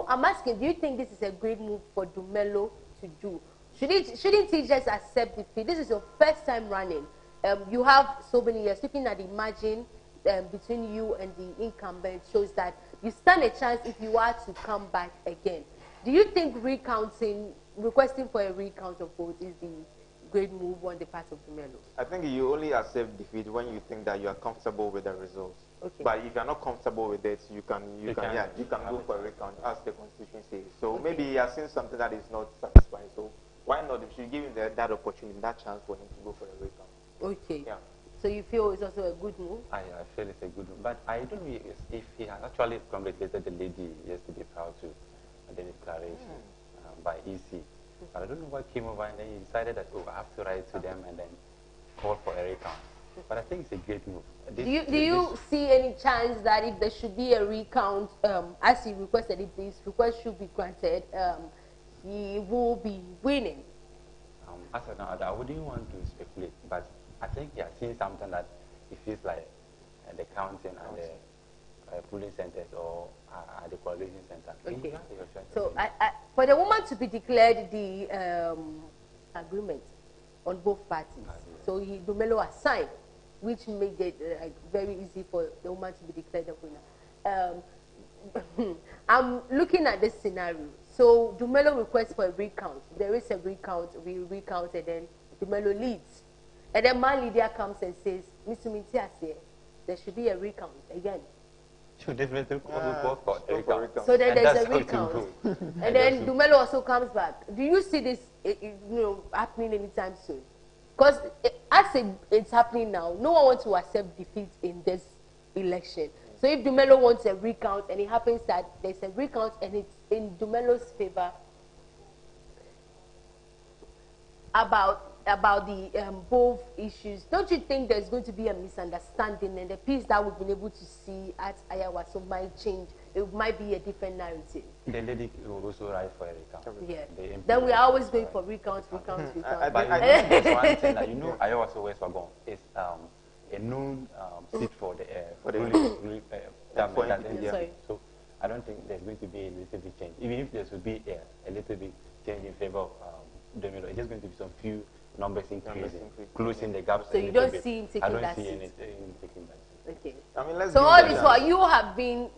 B: I'm asking, do you think this is a great move for Dumelo to do? Shouldn't he just accept defeat? This is your first time running. You have so many years. Looking at the margin between you and the incumbent shows that you stand a chance if you are to come back again. Do you think requesting for a recount of votes is the great move on the part of Dumelo?
K: I think you only accept defeat when you think that you are comfortable with the results.
B: Okay.
K: But if you are not comfortable with it, you can go for a recount, as the Constitution says. So maybe he has seen something that is not satisfying. So why not? If you give him that opportunity, that chance for him to go for a recount.
B: Okay.
K: Yeah.
B: So you feel it's also a good move?
M: I feel it's a good move. But I don't know if he has actually congratulated the lady yesterday prior to the declaration by EC. But I don't know what came over, and then he decided that, I have to write to them and then call for a recount. But I think it's a great move.
B: Do you see any chance that if there should be a recount, as he requested, if this request should be granted, he will be winning?
M: As of now, I wouldn't want to speculate, but I think he has seen something that he feels like the counting and the polling centers or at the coalition center.
B: Okay. So for the woman to be declared the agreement on both parties, so Dumelo has signed, which made it very easy for the woman to be declared the winner. I'm looking at this scenario. So Dumelo requests for a recount. There is a recount. We recount, and then Dumelo leads. And then Man Lydia comes and says, Mr. Mintiase, there should be a recount again.
M: Should definitely go for a recount.
B: So then there's a recount. And then Dumelo also comes back. Do you see this happening anytime soon? Because as it's happening now, no one wants to accept defeat in this election. So if Dumelo wants a recount, and it happens that there's a recount and it's in Dumelo's favor about the both issues, don't you think there's going to be a misunderstanding, and the piece that we've been able to see at Ayawaso might change? It might be a different narrative.
M: The lady will also write for a recount.
B: Yeah. Then we are always going for recounts.
M: But there's one thing that Ayawaso West Wagon is a known seat for the ruling government. So I don't think there's going to be a little bit change. Even if there should be a little bit change in favor of Dumelo, it's just going to be some few numbers increasing, closing the gaps.
B: So you don't see him taking that seat?
M: I don't see anything taking that seat.
B: Okay.
K: I mean,
B: so all this while you have been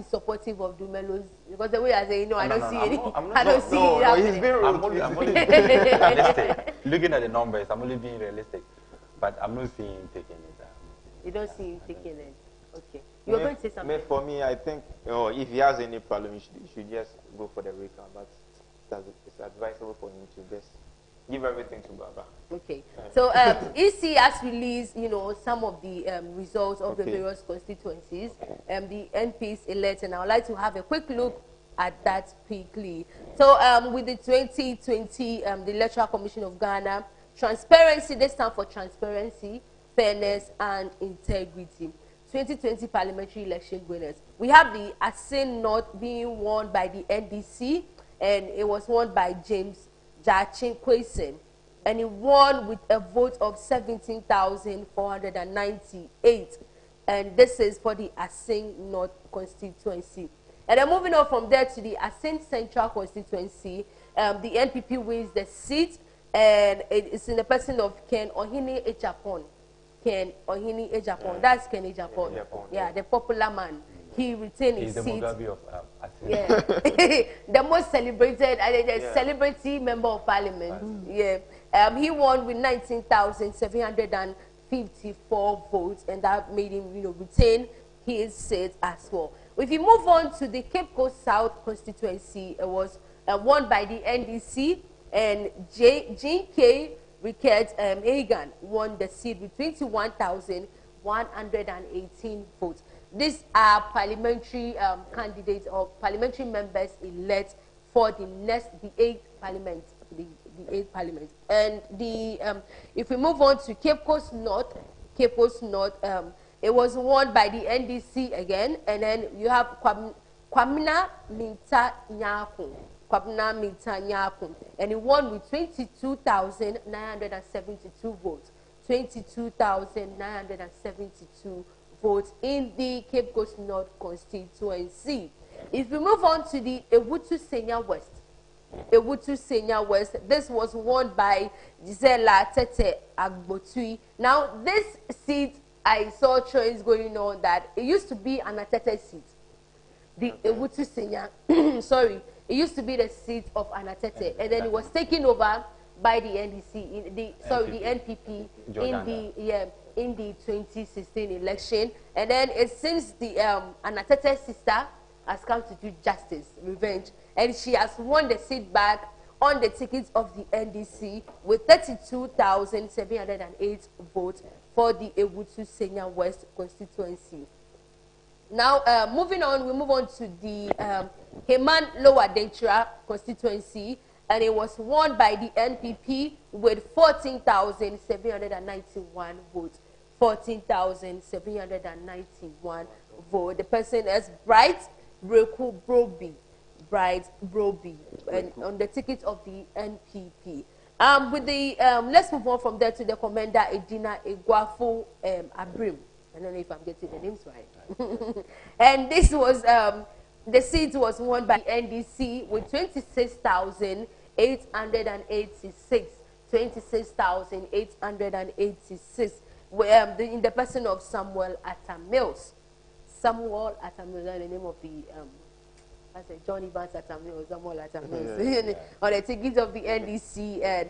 B: supportive of Dumelo's, because the way I say, I don't see any. I don't see it happening.
K: He's been
M: I'm only being realistic. Looking at the numbers, I'm only being realistic, but I'm not seeing him taking it.
B: You don't see him taking it. Okay. You were going to say something.
K: For me, I think if he has any problem, he should just go for the recount. But it's advisable for him to just give everything to Baba.
B: Okay. So EC has released, some of the results of the various constituencies, the NPs elect, and I would like to have a quick look at that quickly. So with the 2020, the Electoral Commission of Ghana, transparency, they stand for transparency, fairness, and integrity. 2020 parliamentary election winners. We have the Asin North being won by the NDC, and it was won by James Jachin Kwesen, and he won with a vote of 17,498. and this is for the Assin North constituency. And then moving on from there to the Assin Central constituency, the NPP wins the seat, and it's in the person of Ken Ohini Ejapon. Ken Ohini Ejapon. That's Ken Ejapon. Yeah, the popular man. He retained his seat.
M: He's the Mugabe of
B: yeah, the most celebrated, celebrity member of parliament. Yeah, he won with 19,754 votes, and that made him, retain his seat as well. If you move on to the Cape Coast South constituency, it was won by the NDC, and Jean K. Ricketts Hagan won the seat with 21,118 votes. These are parliamentary candidates or parliamentary members elect for the 8th parliament. The 8th parliament. And if we move on to Cape Coast North, it was won by the NDC again, and then you have Kwamina Minta Nyakun. And he won with 22,972 votes. 22,972 votes in the Cape Coast North constituency. If we move on to the Ewutu Senya West, this was won by Gisela Tete Agbotui. Now, this seat, I saw trends going on that it used to be an Atete seat. The Ewutu Senya, sorry, it used to be the seat of Anatete, and then it was taken over by the NDC, the NPP in the 2016 election, and then it seems the Anatete sister has come to do justice, revenge, and she has won the seat back on the ticket of the NDC with 32,708 votes for the Ewutu Senya West constituency. Now, moving on, we move on to the Heman Lower Denchira constituency, and it was won by the NPP with 14,791 votes. 14,791 votes. The person is Bright Breku Broby. And on the ticket of the NPP. Let's move on from there to the Commander Edina Egwafo Abrim. I don't know if I'm getting the names right. And this was, the seat was won by NDC with 26,886. 26,886. In the person of Samuel Atamils. Samuel Atamils, the name of the, I said John Evans Atamils, Samuel Atamils. On the ticket of the NDC. And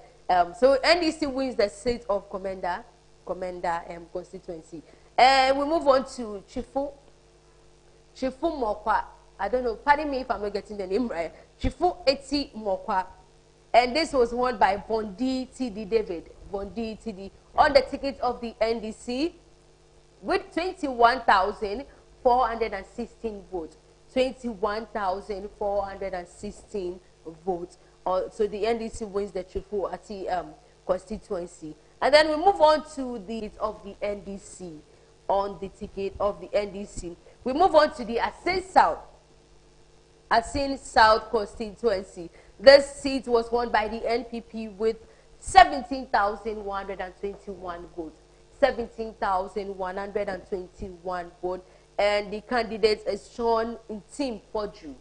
B: so NDC wins the seat of Commander constituency. And we move on to Chifu Mokwa. I don't know, pardon me if I'm not getting the name right. Chifu Eti Mokwa. And this was won by Bondi TD David. Bondi TD on the ticket of the NDC with 21,416 votes. 21,416 votes. So the NDC wins the Chifu Eti constituency. And then we move on to the of the NDC. On the ticket of the NDC. We move on to the Assin South constituency. This seat was won by the NPP with 17,121 votes. 17,121 votes. And the candidate is John Intim Forju.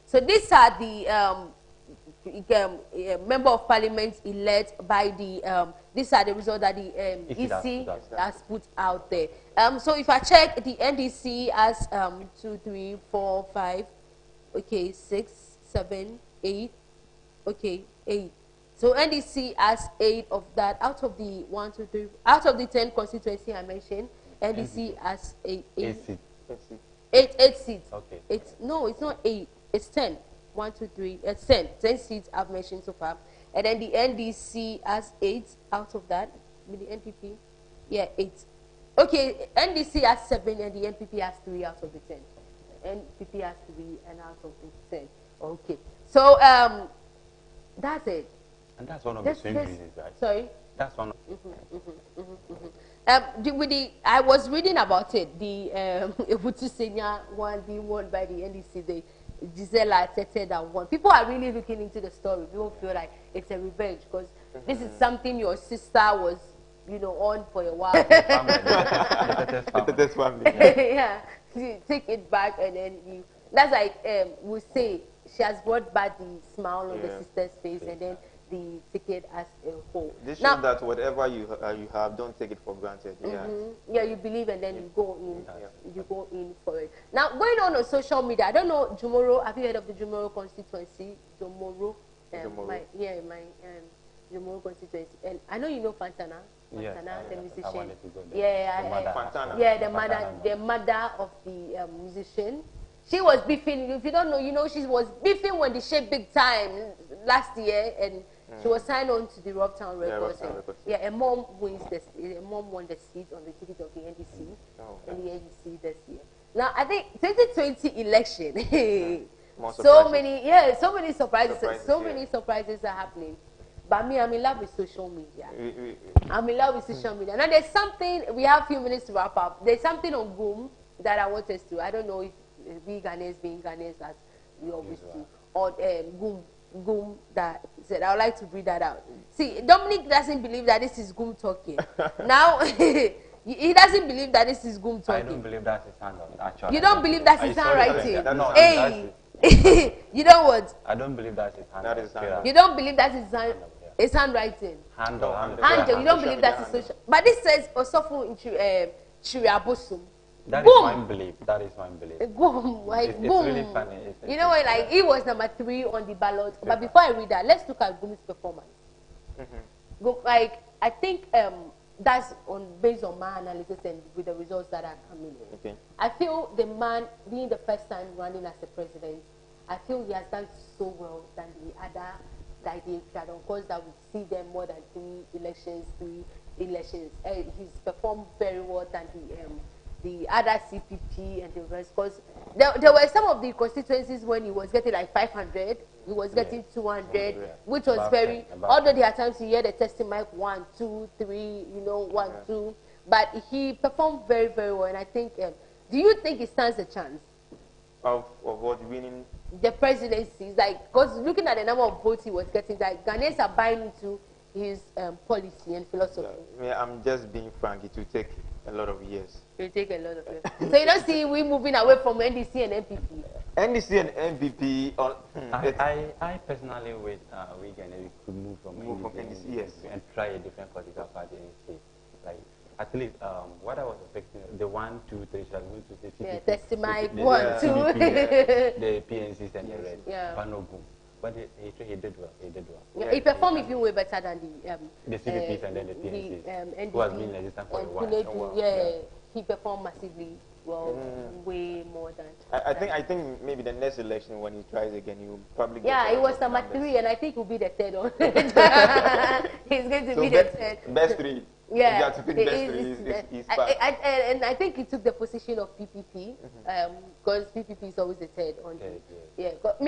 B: So these are the member of parliament elect by the these are the results that the EC has put out there. So if I check, the NDC has 2, 3, 4, 5, okay, 6, 7, 8, okay, 8. So NDC has 8 of that out of the 1, 2, 3 out of the 10 constituency I mentioned. NDC has 8 seats. 8 seats. Okay. No, it's not 8. It's 10. 1, 2, 3, 10. 10 seats I've mentioned so far. And then the NDC has 8 out of that. With the NPP, yeah, 8. Okay, NDC has 7 and the NPP has 3 out of the 10. NPP has 3 and out of the 10. Okay. So, that's it.
M: And that's one of the same reasons, right?
B: Sorry?
M: That's one of
B: I was reading about it. The Ewutu Senya one being won by the NDC. The Gisela Tete that won. People are really looking into the story. People feel like it's a revenge because this is something your sister was you know, on for a while.
K: The family.
B: Yeah, you take it back, and then you. That's like we say she has brought back the smile on the sister's face, and then the ticket as a whole.
K: This shows that whatever you have, don't take it for granted. Yeah.
B: Yeah, you believe, and then you go in. You go in for it. Now, going on social media, I don't know Jomoro. Have you heard of the Jomoro constituency? Jomoro. Jomoro constituency, and I know you know Fantana. Fantana, the musician. The mother of the musician. She was beefing. If you don't know, you know she was beefing when they shape big time last year, and she was signed on to the Rocktown Records. A mom won the seat on the ticket of the NDC, and the NDC this year. Now I think 2020 election. So many surprises. Many surprises are happening. But me, I'm in love with social media. I'm in love with social media. Now there's something. We have a few minutes to wrap up. There's something on Goom that I want us to. I don't know if we Ghanaians being Ghanaians as we always do, or Goom that said, I would like to read that out. See, Dominic doesn't believe that this is Goom talking. Now, he doesn't believe that this is Goom talking.
M: I don't believe that's his handwriting, actually.
B: You don't believe that's his handwriting? Hey! You know what?
M: I don't believe that's his handwriting.
B: You don't believe that's his handwriting? Handle. You don't believe that's his social. But this says, Osofu Chiriabosum.
M: That is my belief. That is my belief.
B: Boom, like
M: it's
B: boom.
M: Really funny.
B: You know what? Like he was number 3 on the ballot. But before I read that, let's look at Goom's performance. Like I think that's based on my analysis and with the results that are coming in.
K: Okay.
B: I feel the man being the first time running as a president, I feel he has done so well than the other that they had. Of course, that we see them more than 3 elections. He's performed very well than the other CPP and the rest, because there were some of the constituencies when he was getting like 500, he was getting 200, which was very, although there are times you hear the testimony 1, 2, 3, you know, 1, 2, but he performed very, very well, and I think, do you think he stands a chance?
K: Of what, winning?
B: The presidency, like, because looking at the number of votes he was getting, like, Ghanaians are buying into his policy and philosophy.
K: Yeah, I'm just being frank, it will take a lot of years.
B: It will take a lot of years. So you don't see we moving away from NDC and MPP?
K: NDC and MPP.
M: I personally we could move from NDC, yes, and try a different political party and see. Like, at least what I was expecting, the 1, 2, 3, shall we to say CPP,
B: testimony 1, 2,
M: the PNCs and the rest. But no boom. But he did well. He did well.
B: Yeah, he performed even way better than
M: the CPPs and then the PNCs, who has been resistant for a while.
B: He performed massively well, way more than.
K: I think maybe the next election when he tries again, he will probably.
B: Yeah, he was number 3, and I think he'll be the 3rd on. He's going to be the 3rd.
K: Best 3.
B: Yeah,
K: you have to pick best 3.
B: And I think he took the position of PPP, because PPP is always the 3rd on.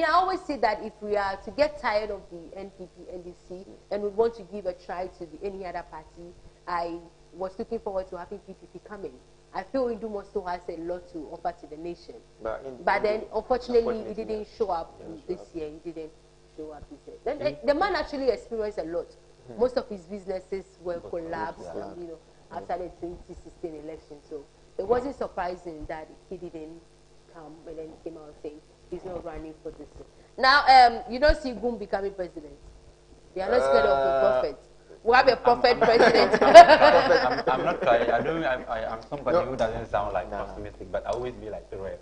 B: I always say that if we are to get tired of the NPP, NDC, and we want to give a try to any other party, I was looking forward to having PPP coming. I feel Indumoso has a lot to offer to the nation. But then, unfortunately, he didn't show up this year. He didn't show up this year. Then, the man actually experienced a lot. Most of his businesses were collapsed, after the 2016 election. So it wasn't surprising that he didn't come and then came out saying he's not running for this. Now, you don't see Goom becoming president. They are not scared of the prophet. We have a prophet president.
M: I'm not trying. I'm somebody who doesn't sound like optimistic, but I always be like, Roy,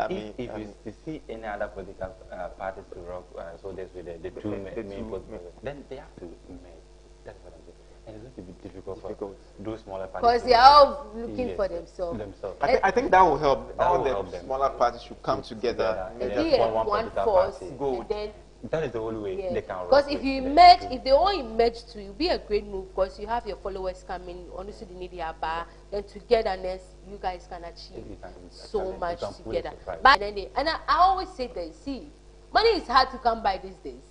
M: if you see any other political parties to rock shoulders with the two main political, then they have to merge. That's what I'm saying. And it's going to be difficult for those smaller parties.
B: Because they are all looking for themselves.
K: I think that will help. All the smaller parties should come together.
B: One force. And then
M: that is the only way they can work.
B: Because if you merge, if they all merge to, it'll be a great move, because you have your followers coming, honestly they need their bar, then togetherness, you guys can achieve so much together. But then I always say that, see, money is hard to come by these days.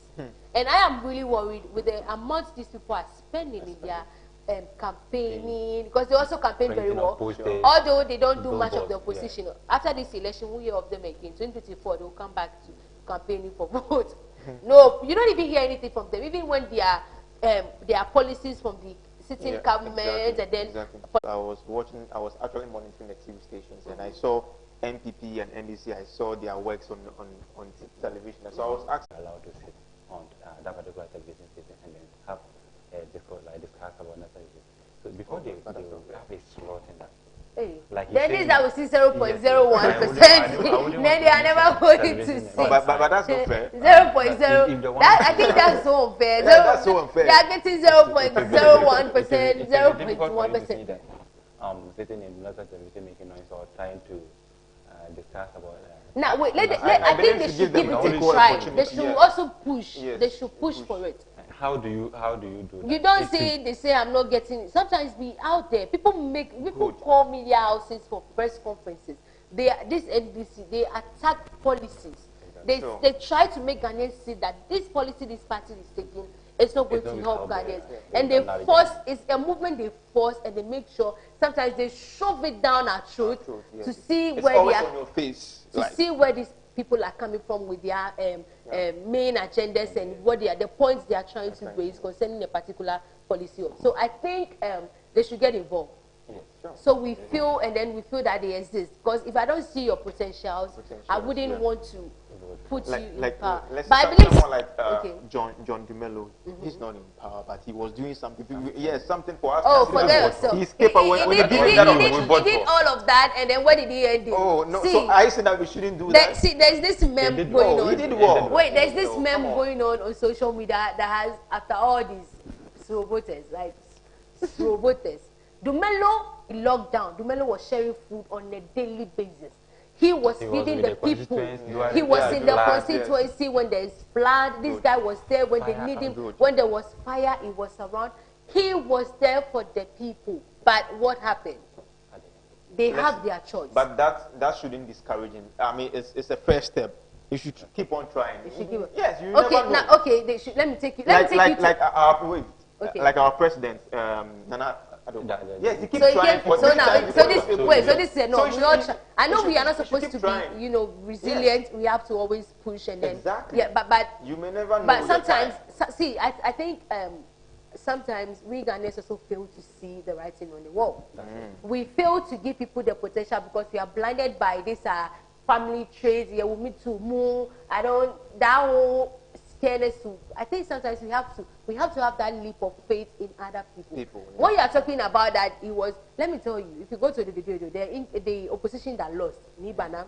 B: And I am really worried with the amount these people are spending in their campaigning, because they also campaign very well, although they don't do much of the opposition. After this election, we'll hear of them again. 2024, they will come back to campaigning for votes. No, you don't even hear anything from them. Even when their policies from the sitting government,
K: exactly,
B: and then
K: exactly. I was actually monitoring the TV stations, and I saw NPP and NDC. I saw their works on television. So I was actually
M: allowed to sit on that particular television station and then have discuss about national issues. So before they have a slot in that.
B: Hey.
K: Like
B: then this I will see 0.01%. Then they are never going to see.
K: But that's not fair.
B: 0.0. I think that's so unfair.
K: Yeah, that's so unfair.
B: They are getting 0.01%, 0.1%.
M: Sitting in national television making noise or trying to discuss about.
B: Now wait, I think they should give it a try. They should also push. Yes. They should push for it.
M: How do you do that?
B: You don't say they say I'm not getting it. Sometimes be out there. People call media houses for press conferences. This NDC, they attack policies. They try to make Ghanaians see that this policy this party is taking is not going to help Ghanaians. And they force, it's a movement they force and they make sure sometimes they shove it down our throat to see where they are.
K: On your face.
B: To see where these people are coming from with their main agendas and what the points they are trying to raise concerning a particular policy. So I think they should get involved. So we feel, and then we feel that they exist. Because if I don't see your potentials, I wouldn't want to put you in power.
K: Let's
B: but I believe
K: someone like John Dumelo, he's not in power, but he was doing something. Yes, something for us.
B: Oh, forget yourself.
K: He's capable.
B: He did all of that, and then where did he end it?
K: Oh, no. So I said that we shouldn't do that.
B: See, there's this meme going on.
K: He did what?
B: Wait, there's this meme going on social media that has, after all these voters, like voters, Dumelo in lockdown. Dumelo was sharing food on a daily basis. He was feeding the people. He was in the constituency when there's flood. This guy was there when they need him. When there was fire, he was around. He was there for the people. But what happened? They have their choice.
K: But that shouldn't discourage him. I mean, it's a first step. You should keep on trying. Yes, you never know.
B: Now, okay, they should, let me take you.
K: Like our president, Nana. Yes, he keeps trying.
B: This is no. I know we are not supposed to be, resilient. Yes. We have to always push and then.
K: Exactly.
B: Yeah, but
K: you may never know.
B: But sometimes, see, I think sometimes we Ghanaians also fail to see the writing on the wall. We fail to give people the potential because we are blinded by this family traits. Yeah, we need to move. That whole. I think sometimes we have to have that leap of faith in other people. When you are talking about that, it was, let me tell you, if you go to the opposition that lost, Nibana,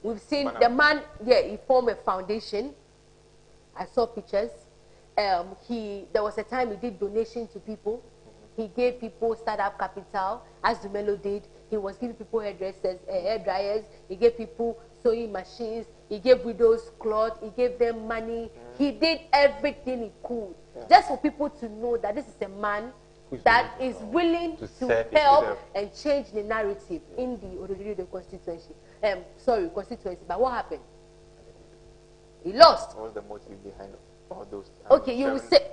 B: we've seen the man, he formed a foundation. I saw pictures. There was a time he did donation to people. He gave people startup capital, as Dumelo did. He was giving people hair dryers. He gave people sewing machines. He gave widows clothes. He gave them money. He did everything he could, just for people to know that this is a man that is willing to help and change the narrative in the constituency. Constituency. But what happened? He lost.
K: What was the motive behind all those?
B: Okay, you will say.